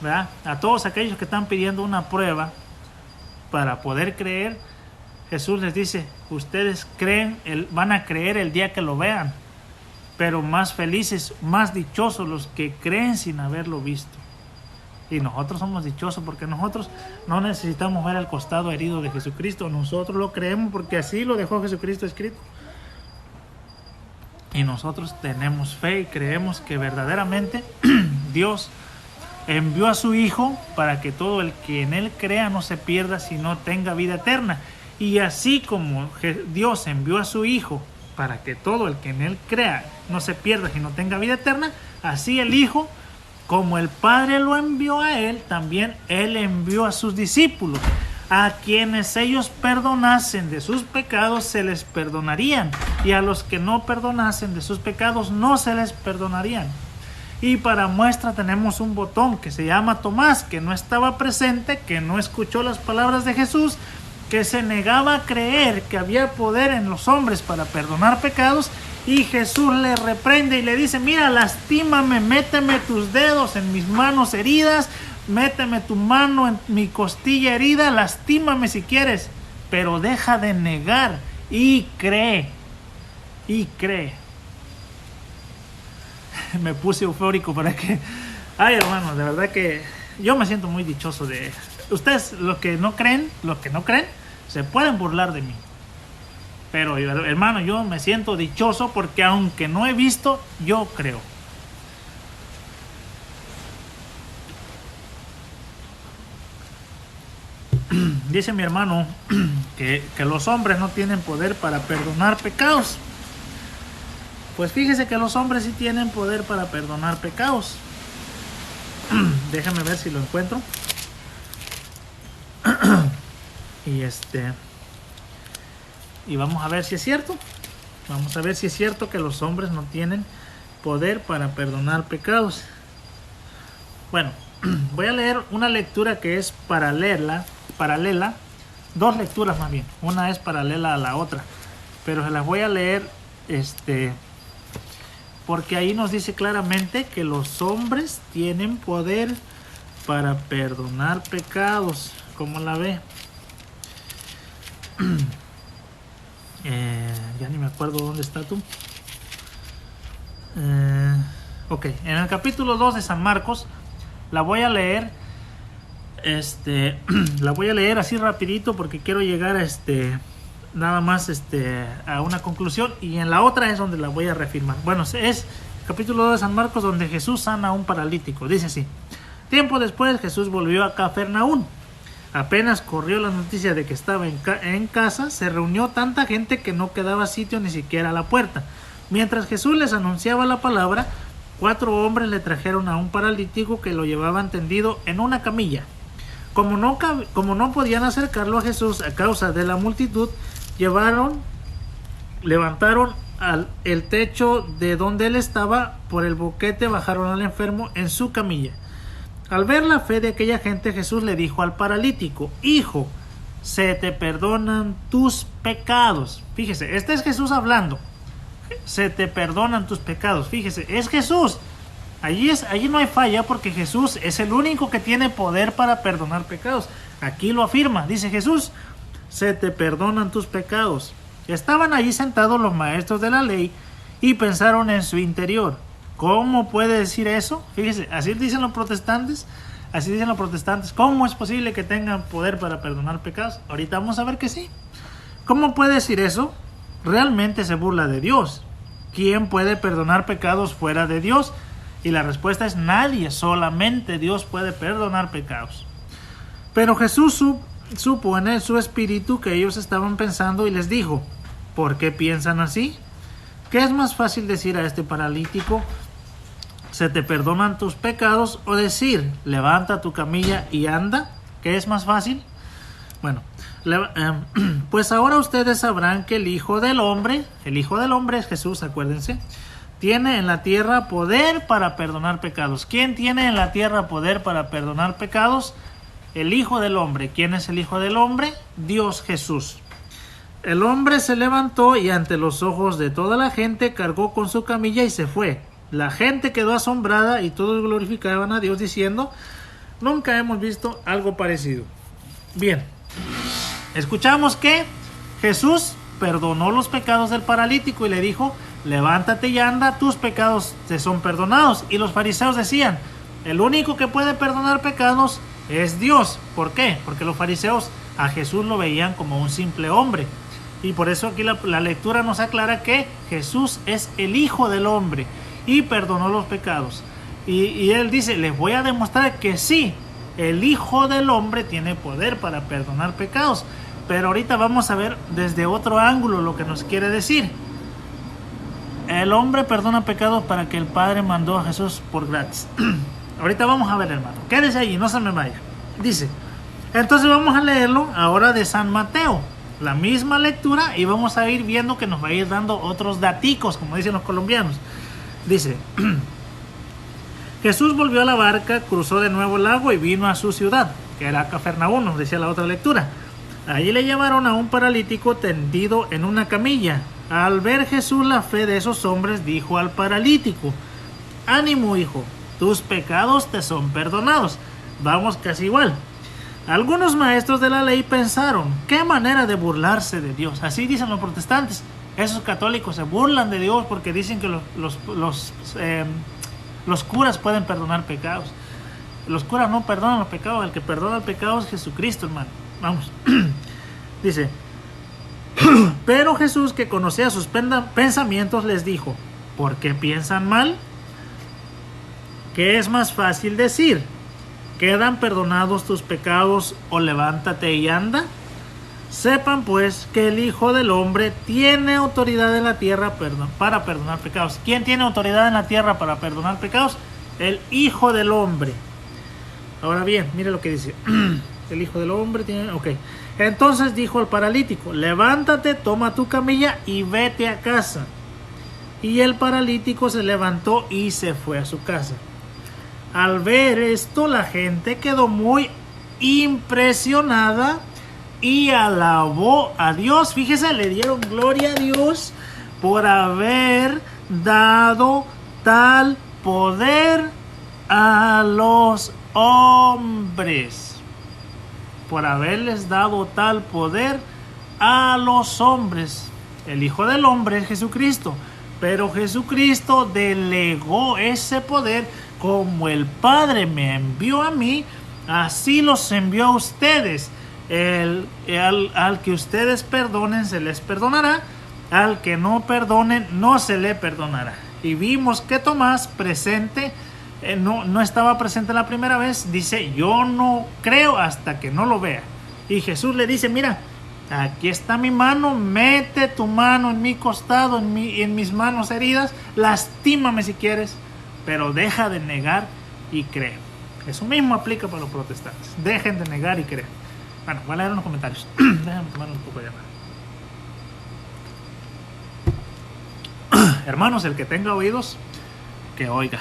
¿Verdad? A todos aquellos que están pidiendo una prueba para poder creer, Jesús les dice, ustedes creen, van a creer el día que lo vean, pero más felices, más dichosos los que creen sin haberlo visto. Y nosotros somos dichosos porque nosotros no necesitamos ver el costado herido de Jesucristo, nosotros lo creemos porque así lo dejó Jesucristo escrito. Y nosotros tenemos fe y creemos que verdaderamente Dios envió a su Hijo para que todo el que en Él crea no se pierda, sino tenga vida eterna. Y así como Dios envió a su Hijo para que todo el que en Él crea no se pierda, sino tenga vida eterna, así el Hijo, como el Padre lo envió a Él, también Él envió a sus discípulos. A quienes ellos perdonasen de sus pecados se les perdonarían, y a los que no perdonasen de sus pecados no se les perdonarían. Y para muestra tenemos un botón que se llama Tomás, que no estaba presente, que no escuchó las palabras de Jesús, que se negaba a creer que había poder en los hombres para perdonar pecados, y Jesús le reprende y le dice, mira, lastímame, méteme tus dedos en mis manos heridas, méteme tu mano en mi costilla herida, lastímame si quieres, pero deja de negar y cree. Y cree. Me puse eufórico para que... Ay, hermano, de verdad que yo me siento muy dichoso de... Ustedes, los que no creen, se pueden burlar de mí. Pero, hermano, yo me siento dichoso porque aunque no he visto, yo creo. Dice mi hermano que los hombres no tienen poder para perdonar pecados. Pues fíjese que los hombres sí tienen poder para perdonar pecados. Déjame ver si lo encuentro. Y vamos a ver si es cierto. Vamos a ver si es cierto que los hombres no tienen poder para perdonar pecados. Bueno, voy a leer una lectura que es paralela, dos lecturas más bien. Una es paralela a la otra, pero se las voy a leer porque ahí nos dice claramente que los hombres tienen poder para perdonar pecados. ¿Cómo la ve? Ya ni me acuerdo dónde está tú. Ok, en el capítulo 2 de San Marcos la voy a leer. La voy a leer así rapidito porque quiero llegar a nada más a una conclusión, y en la otra es donde la voy a reafirmar. Bueno, es capítulo 2 de San Marcos, donde Jesús sana a un paralítico. Dice así: tiempo después Jesús volvió a Cafarnaún. Apenas corrió la noticia de que estaba en casa, se reunió tanta gente que no quedaba sitio ni siquiera a la puerta. Mientras Jesús les anunciaba la palabra, 4 hombres le trajeron a un paralítico que lo llevaban tendido en una camilla. Como no podían acercarlo a Jesús a causa de la multitud, levantaron el techo de donde él estaba, por el boquete bajaron al enfermo en su camilla. Al ver la fe de aquella gente, Jesús le dijo al paralítico: hijo, se te perdonan tus pecados. Fíjese, este es Jesús hablando. Se te perdonan tus pecados. Fíjese, es Jesús. Allí no hay falla, porque Jesús es el único que tiene poder para perdonar pecados. Aquí lo afirma, dice Jesús: se te perdonan tus pecados. Estaban allí sentados los maestros de la ley y pensaron en su interior: ¿cómo puede decir eso? Fíjese, así dicen los protestantes. ¿Cómo es posible que tengan poder para perdonar pecados? Ahorita vamos a ver que sí. ¿Cómo puede decir eso? Realmente se burla de Dios. ¿Quién puede perdonar pecados fuera de Dios? Y la respuesta es nadie, solamente Dios puede perdonar pecados. Pero Jesús supo en su espíritu que ellos estaban pensando y les dijo: ¿por qué piensan así? ¿Qué es más fácil decir a este paralítico: se te perdonan tus pecados, o decir: levanta tu camilla y anda? ¿Qué es más fácil? Bueno, pues ahora ustedes sabrán que el Hijo del Hombre es Jesús, acuérdense, tiene en la tierra poder para perdonar pecados. ¿Quién tiene en la tierra poder para perdonar pecados? El Hijo del Hombre. ¿Quién es el Hijo del Hombre? Dios Jesús. El hombre se levantó y ante los ojos de toda la gente cargó con su camilla y se fue. La gente quedó asombrada y todos glorificaban a Dios diciendo: nunca hemos visto algo parecido. Bien, escuchamos que Jesús perdonó los pecados del paralítico y le dijo: levántate y anda, tus pecados te son perdonados. Y los fariseos decían: el único que puede perdonar pecados es Dios. ¿Por qué? Porque los fariseos a Jesús lo veían como un simple hombre. Y por eso aquí la lectura nos aclara que Jesús es el Hijo del Hombre y perdonó los pecados. Y él dice: les voy a demostrar que sí, el Hijo del Hombre tiene poder para perdonar pecados. Pero ahorita vamos a ver desde otro ángulo lo que nos quiere decir. El hombre perdona pecados para que el Padre mandó a Jesús por gratis. Ahorita vamos a ver, hermano. Quédese allí, no se me vaya. Dice, entonces vamos a leerlo ahora de San Mateo. La misma lectura, y vamos a ir viendo que nos va a ir dando otros daticos, como dicen los colombianos. Dice, Jesús volvió a la barca, cruzó de nuevo el lago y vino a su ciudad, que era Cafarnaúm, nos decía la otra lectura. Allí le llevaron a un paralítico tendido en una camilla. Al ver Jesús la fe de esos hombres, dijo al paralítico: ánimo, hijo, tus pecados te son perdonados. Vamos, casi igual. Algunos maestros de la ley pensaron: qué manera de burlarse de Dios. Así dicen los protestantes. Esos católicos se burlan de Dios porque dicen que los curas pueden perdonar pecados. Los curas no perdonan los pecados. El que perdona el pecado es Jesucristo, hermano. Vamos. Dice, pero Jesús, que conocía sus pensamientos, les dijo: ¿por qué piensan mal? ¿Qué es más fácil decir? ¿Quedan perdonados tus pecados, o levántate y anda? Sepan pues que el Hijo del Hombre tiene autoridad en la tierra para perdonar pecados. ¿Quién tiene autoridad en la tierra para perdonar pecados? El Hijo del Hombre. Ahora bien, mire lo que dice. El Hijo del Hombre tiene... Ok. Entonces dijo al paralítico: levántate, toma tu camilla y vete a casa. Y el paralítico se levantó y se fue a su casa. Al ver esto, la gente quedó muy impresionada y alabó a Dios. Fíjese, le dieron gloria a Dios por haber dado tal poder a los hombres. Por haberles dado tal poder a los hombres. El Hijo del Hombre es Jesucristo, pero Jesucristo delegó ese poder. Como el Padre me envió a mí, así los envió a ustedes. Al que ustedes perdonen, se les perdonará. Al que no perdonen, no se le perdonará. Y vimos que Tomás, presente no estaba presente la primera vez, dice, yo no creo hasta que no lo vea. Y Jesús le dice, mira, aquí está mi mano, mete tu mano en mi costado, en mis manos heridas, lastímame si quieres, pero deja de negar y cree. Eso mismo aplica para los protestantes. Dejen de negar y creer. Bueno, voy a leer unos comentarios. Déjame tomar un poco de agua. Hermanos, el que tenga oídos, que oiga.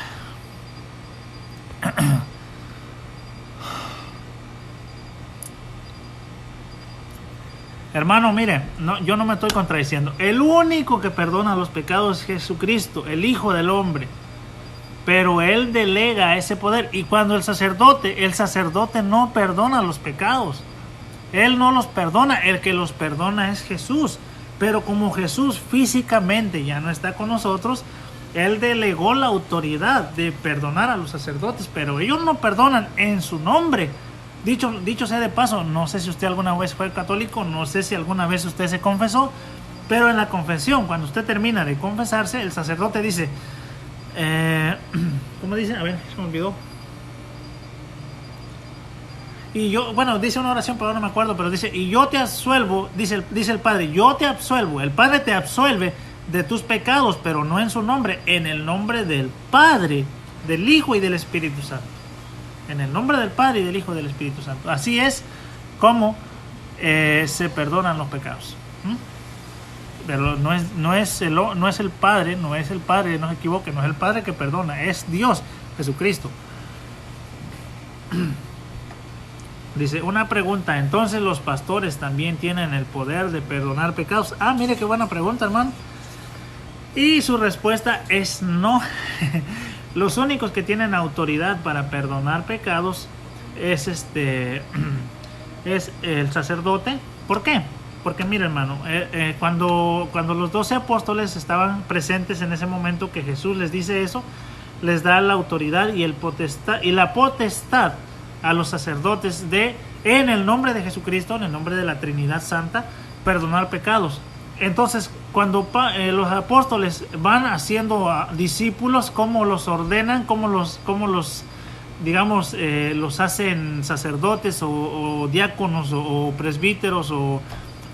Hermano, mire, yo no me estoy contradiciendo. El único que perdona los pecados es Jesucristo, el Hijo del Hombre. Pero Él delega ese poder. Y cuando el sacerdote no perdona los pecados. Él no los perdona. El que los perdona es Jesús. Pero como Jesús físicamente ya no está con nosotros, Él delegó la autoridad de perdonar a los sacerdotes. Pero ellos no perdonan en su nombre. Dicho sea de paso, no sé si usted alguna vez fue católico, no sé si alguna vez usted se confesó, pero en la confesión, cuando usted termina de confesarse, el sacerdote dice, ¿cómo dice? A ver, se me olvidó. Y yo, bueno, dice una oración, pero no me acuerdo, pero dice, y yo te absuelvo, dice el Padre, yo te absuelvo, el Padre te absuelve de tus pecados, pero no en su nombre, en el nombre del Padre, del Hijo y del Espíritu Santo. En el nombre del Padre y del Hijo y del Espíritu Santo. Así es como se perdonan los pecados. Pero no es el Padre, no se equivoque, no es el Padre que perdona, es Dios, Jesucristo. Dice, una pregunta, entonces los pastores también tienen el poder de perdonar pecados. Ah, mire qué buena pregunta, hermano. Y su respuesta es no. Los únicos que tienen autoridad para perdonar pecados es el sacerdote. ¿Por qué? Porque mira, hermano, cuando los 12 apóstoles estaban presentes en ese momento que Jesús les dice eso, les da la autoridad y la potestad a los sacerdotes de, en el nombre de Jesucristo, en el nombre de la Trinidad Santa, perdonar pecados. Entonces, cuando los apóstoles van haciendo discípulos, ¿cómo los ordenan? ¿Cómo los digamos, los hacen sacerdotes o diáconos o presbíteros o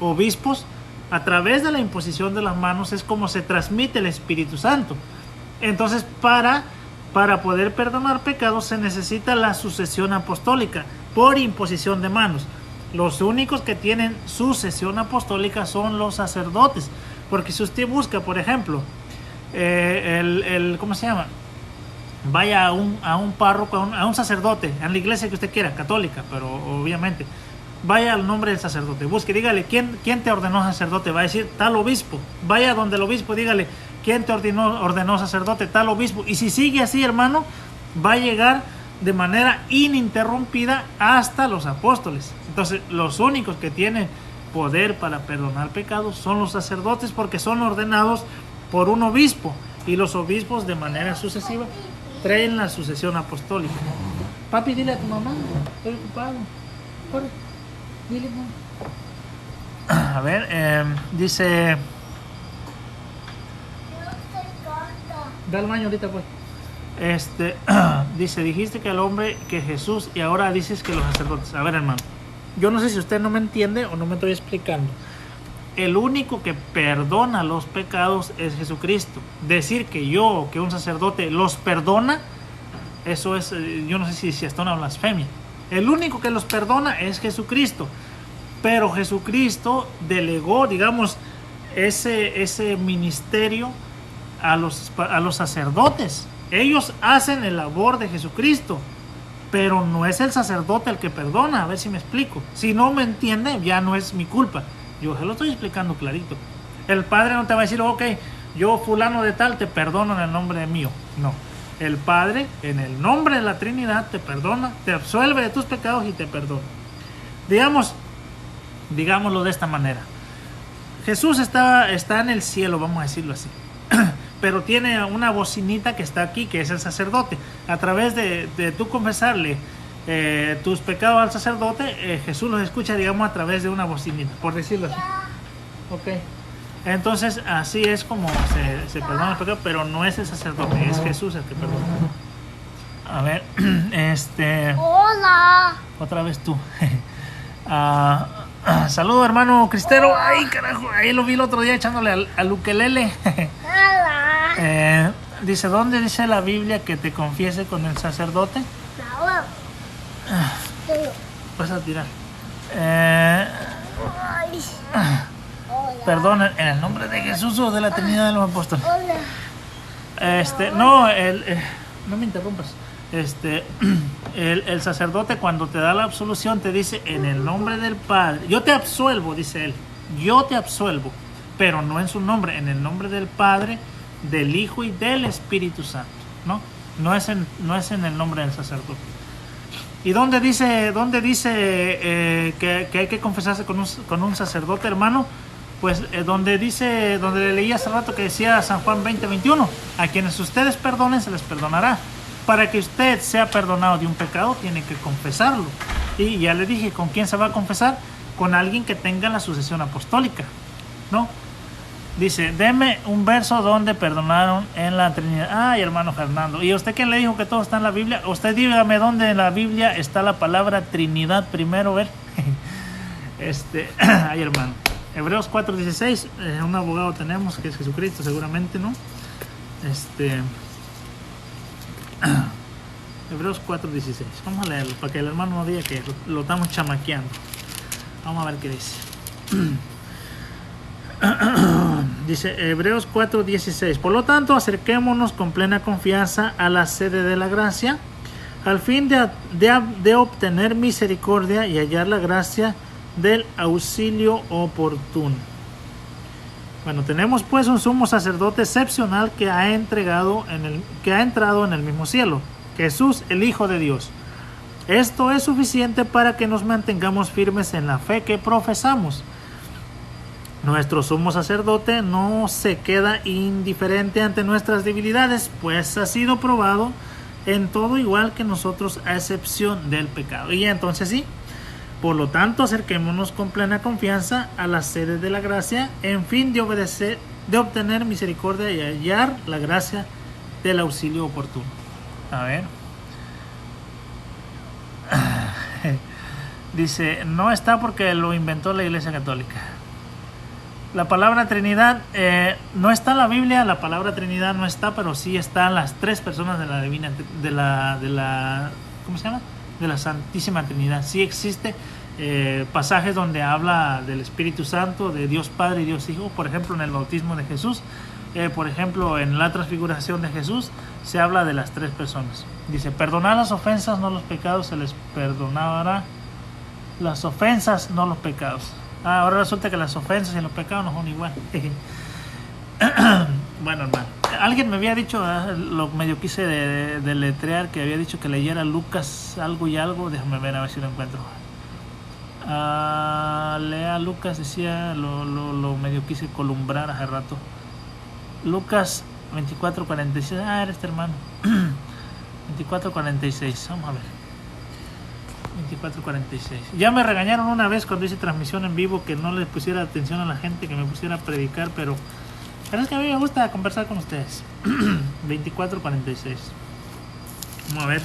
obispos? A través de la imposición de las manos es como se transmite el Espíritu Santo. Entonces, para poder perdonar pecados se necesita la sucesión apostólica por imposición de manos. Los únicos que tienen sucesión apostólica son los sacerdotes. Porque si usted busca, por ejemplo, ¿cómo se llama? Vaya a un párroco, a un sacerdote, en la iglesia que usted quiera, católica, pero obviamente, vaya al nombre del sacerdote, busque, dígale, ¿quién te ordenó sacerdote? Va a decir, tal obispo. Vaya donde el obispo, dígale, ¿quién te ordenó sacerdote? Tal obispo. Y si sigue así, hermano, va a llegar de manera ininterrumpida hasta los apóstoles. Entonces, los únicos que tienen poder para perdonar pecados son los sacerdotes, porque son ordenados por un obispo, y los obispos de manera sucesiva traen la sucesión apostólica. Papi, dile a tu mamá, estoy ocupado. Corre, dile, mamá. A ver, dice, da al baño ahorita, pues. Dice, dijiste que el hombre, que Jesús, y ahora dices que los sacerdotes. A ver, hermano, yo no sé si usted no me entiende o no me estoy explicando. El único que perdona los pecados es Jesucristo. Decir que un sacerdote los perdona, eso es, yo no sé si hasta una blasfemia. El único que los perdona es Jesucristo. Pero Jesucristo delegó, digamos, ese ministerio a los sacerdotes. Ellos hacen el labor de Jesucristo, pero no es el sacerdote el que perdona. A ver si me explico. Si no me entiende, ya no es mi culpa. Yo se lo estoy explicando clarito. El Padre no te va a decir, ok, yo fulano de tal te perdono en el nombre mío. No. El Padre, en el nombre de la Trinidad, te perdona, te absuelve de tus pecados y te perdona. Digámoslo de esta manera. Jesús está en el cielo, vamos a decirlo así. Pero tiene una bocinita que está aquí, que es el sacerdote. A través de tú confesarle tus pecados al sacerdote, Jesús los escucha, digamos, a través de una bocinita, por decirlo así. Ok. Entonces, así es como se perdona el pecado, pero no es el sacerdote, es Jesús el que perdona. A ver, Hola. otra vez tú. Saludo, hermano Cristero. Ay, carajo, ahí lo vi el otro día echándole al ukelele. Hola. Dice, ¿dónde dice la Biblia que te confiese con el sacerdote? Hola. Vas a tirar. Ay. Hola. Perdón, en el nombre de Jesús o de la Trinidad de los Apóstoles. Hola. No, no me interrumpas. El sacerdote cuando te da la absolución te dice en el nombre del Padre. Yo te absuelvo, dice él. Yo te absuelvo, pero no en su nombre, en el nombre del Padre, del Hijo y del Espíritu Santo, ¿no? No es en el nombre del sacerdote. ¿Y dónde dice que hay que confesarse con un sacerdote, hermano? Pues donde le leí hace rato que decía San Juan 20:21, a quienes ustedes perdonen se les perdonará. Para que usted sea perdonado de un pecado tiene que confesarlo. Y ya le dije, ¿con quién se va a confesar? Con alguien que tenga la sucesión apostólica, ¿no? Dice, deme un verso donde perdonaron en la Trinidad. Ay, hermano Fernando, ¿y usted quién le dijo que todo está en la Biblia? Usted dígame dónde en la Biblia está la palabra Trinidad primero, ver. Ay, hermano. Hebreos 4:16, un abogado tenemos que es Jesucristo, seguramente, ¿no? Hebreos 4:16. Vamos a leerlo para que el hermano no diga que lo estamos chamaqueando. Vamos a ver qué dice. Dice Hebreos 4:16. Por lo tanto, acerquémonos con plena confianza a la sede de la gracia, al fin de obtener misericordia y hallar la gracia del auxilio oportuno. Bueno, tenemos pues un sumo sacerdote excepcional que ha entrado en el mismo cielo, Jesús, el Hijo de Dios. Esto es suficiente para que nos mantengamos firmes en la fe que profesamos. Nuestro sumo sacerdote no se queda indiferente ante nuestras debilidades, pues ha sido probado en todo igual que nosotros, a excepción del pecado. Y entonces sí, por lo tanto, acerquémonos con plena confianza a la sede de la gracia, en fin de obtener misericordia y hallar la gracia del auxilio oportuno. A ver. Dice, no está porque lo inventó la Iglesia Católica. La palabra Trinidad no está en la Biblia, la palabra Trinidad no está, pero sí están las tres personas de la divina, ¿cómo se llama? De la Santísima Trinidad. Sí existe pasajes donde habla del Espíritu Santo, de Dios Padre y Dios Hijo, por ejemplo en el bautismo de Jesús, por ejemplo en la transfiguración de Jesús se habla de las tres personas. Dice, perdonad las ofensas, no los pecados, se les perdonará las ofensas, no los pecados. Ahora resulta que las ofensas y los pecados no son igual. Bueno, hermano, alguien me había dicho, lo medio quise deletrear, que había dicho que leyera Lucas algo y algo. Déjame ver a ver si lo encuentro. Lea Lucas, decía, lo medio quise columbrar hace rato. Lucas 24:46. Era este hermano. 24:46. Vamos a ver. 24:46. Ya me regañaron una vez cuando hice transmisión en vivo que no le pusiera atención a la gente, que me pusiera a predicar, pero es que a mí me gusta conversar con ustedes. 24:46. Vamos a ver.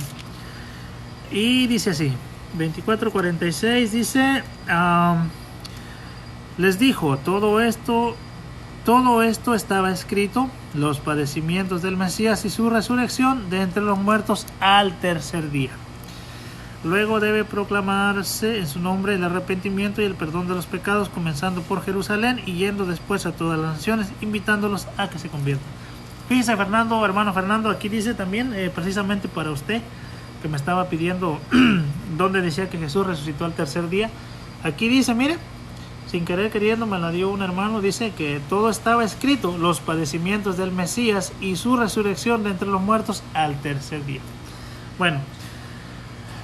Y dice así. 24:46 dice, les dijo, todo esto estaba escrito, los padecimientos del Mesías y su resurrección de entre los muertos al tercer día. Luego debe proclamarse en su nombre el arrepentimiento y el perdón de los pecados, comenzando por Jerusalén y yendo después a todas las naciones, invitándolos a que se conviertan. Fíjese, Fernando, hermano Fernando, aquí dice también, precisamente para usted, que me estaba pidiendo donde decía que Jesús resucitó al tercer día. Aquí dice, mire, sin querer queriendo me la dio un hermano, dice que todo estaba escrito, los padecimientos del Mesías y su resurrección de entre los muertos al tercer día. Bueno,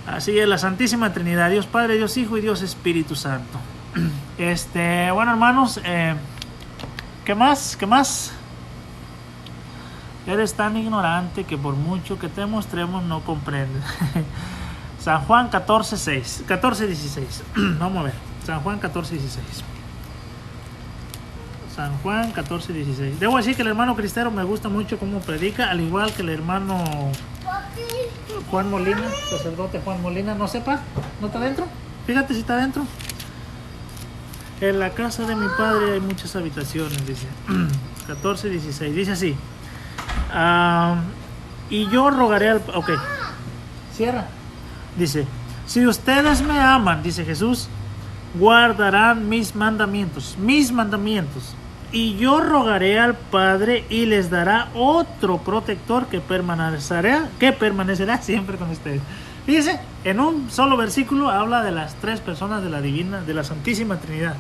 así es la Santísima Trinidad, Dios Padre, Dios Hijo y Dios Espíritu Santo. Bueno, hermanos, ¿qué más? Eres tan ignorante que por mucho que te mostremos no comprendes. San Juan 14:16. Vamos a ver. San Juan 14:16. San Juan 14:16. Debo decir que el hermano Cristero me gusta mucho cómo predica, al igual que el hermano Juan Molina, sacerdote Juan Molina, no sepa, ¿no está adentro? Fíjate si está adentro. En la casa de mi padre hay muchas habitaciones, dice. 14:16, dice así. Y yo rogaré al... Ok, cierra. Dice, si ustedes me aman, dice Jesús, guardarán mis mandamientos. Y yo rogaré al Padre y les dará otro protector que permanecerá siempre con ustedes. Fíjense, en un solo versículo habla de las tres personas de la Santísima Trinidad.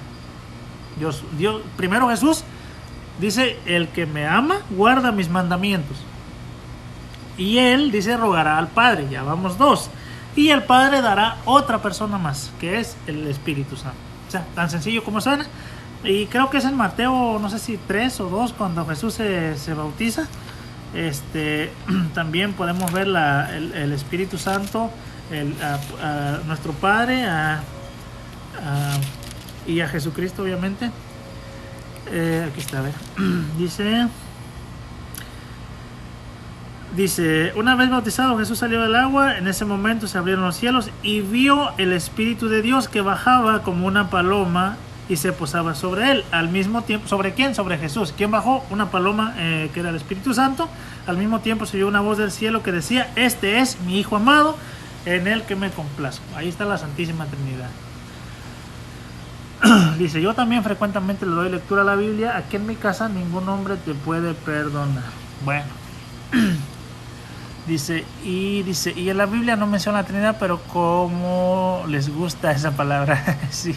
Dios, primero Jesús dice, el que me ama guarda mis mandamientos. Y él dice, rogará al Padre, ya vamos dos. Y el Padre dará otra persona más, que es el Espíritu Santo. O sea, tan sencillo como suena. Y creo que es en Mateo, no sé si 3 o 2, cuando Jesús se bautiza. También podemos ver el Espíritu Santo, a nuestro Padre y a Jesucristo, obviamente. Aquí está, a ver. Dice, una vez bautizado Jesús salió del agua, en ese momento se abrieron los cielos y vio el Espíritu de Dios que bajaba como una paloma y se posaba sobre él. Al mismo tiempo, ¿sobre quién? Sobre Jesús. ¿Quién bajó? Una paloma, que era el Espíritu Santo. Al mismo tiempo se oyó una voz del cielo que decía, este es mi Hijo amado, en él que me complazco. Ahí está la Santísima Trinidad. Dice, yo también frecuentemente le doy lectura a la Biblia. Aquí en mi casa ningún hombre te puede perdonar. Bueno. Dice, y en la Biblia no menciona la Trinidad, pero como les gusta esa palabra. Sí.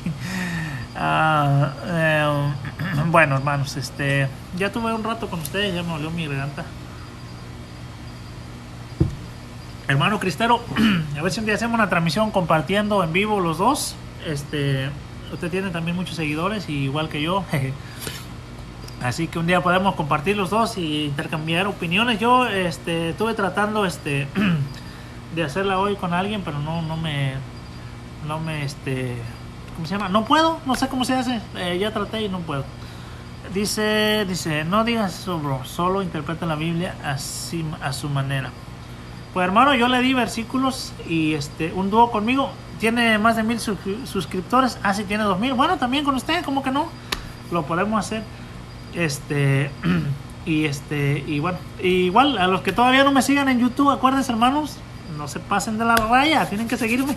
Bueno, hermanos, ya tuve un rato con ustedes, ya me dolió mi garganta. Hermano Cristero, a ver si un día hacemos una transmisión compartiendo en vivo los dos. Usted tiene también muchos seguidores, igual que yo. Así que un día podemos compartir los dos y intercambiar opiniones. Yo estuve tratando de hacerla hoy con alguien, pero no me ¿cómo se llama? No puedo, no sé cómo se hace. Ya traté y no puedo. Dice, no digas eso, bro, solo interpreta la Biblia así, a su manera. Pues hermano, yo le di versículos y un dúo conmigo tiene más de 1000 suscriptores. Sí, tiene 2000. Bueno, también con usted, ¿cómo que no? Lo podemos hacer. Y bueno, igual a los que todavía no me sigan en YouTube, acuérdense, hermanos, no se pasen de la raya, tienen que seguirme.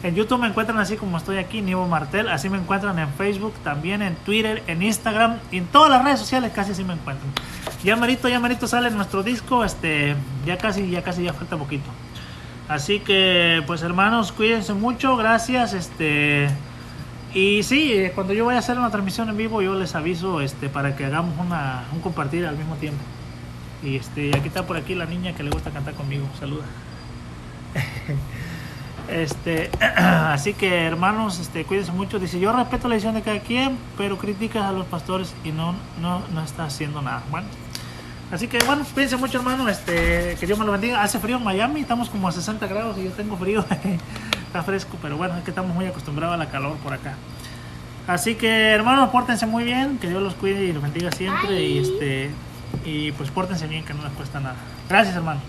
En YouTube me encuentran así como estoy aquí, Nivo Martel. Así me encuentran en Facebook, también en Twitter, en Instagram, y en todas las redes sociales casi así me encuentran. Ya merito sale nuestro disco. Ya falta poquito. Así que pues hermanos, cuídense mucho, gracias. Y sí, cuando yo vaya a hacer una transmisión en vivo, yo les aviso para que hagamos un compartir al mismo tiempo. Y aquí está por aquí la niña que le gusta cantar conmigo. Saluda. Así que hermanos, cuídense mucho. Dice, yo respeto la decisión de cada quien, pero criticas a los pastores y no está haciendo nada. Bueno, así que bueno, cuídense mucho, hermano. Que Dios me lo bendiga. Hace frío en Miami, estamos como a 60 grados y yo tengo frío. Está fresco, pero bueno, es que estamos muy acostumbrados a la calor por acá. Así que hermanos, pórtense muy bien, que Dios los cuide y los bendiga siempre. Y pues pórtense bien, que no les cuesta nada. Gracias, hermano.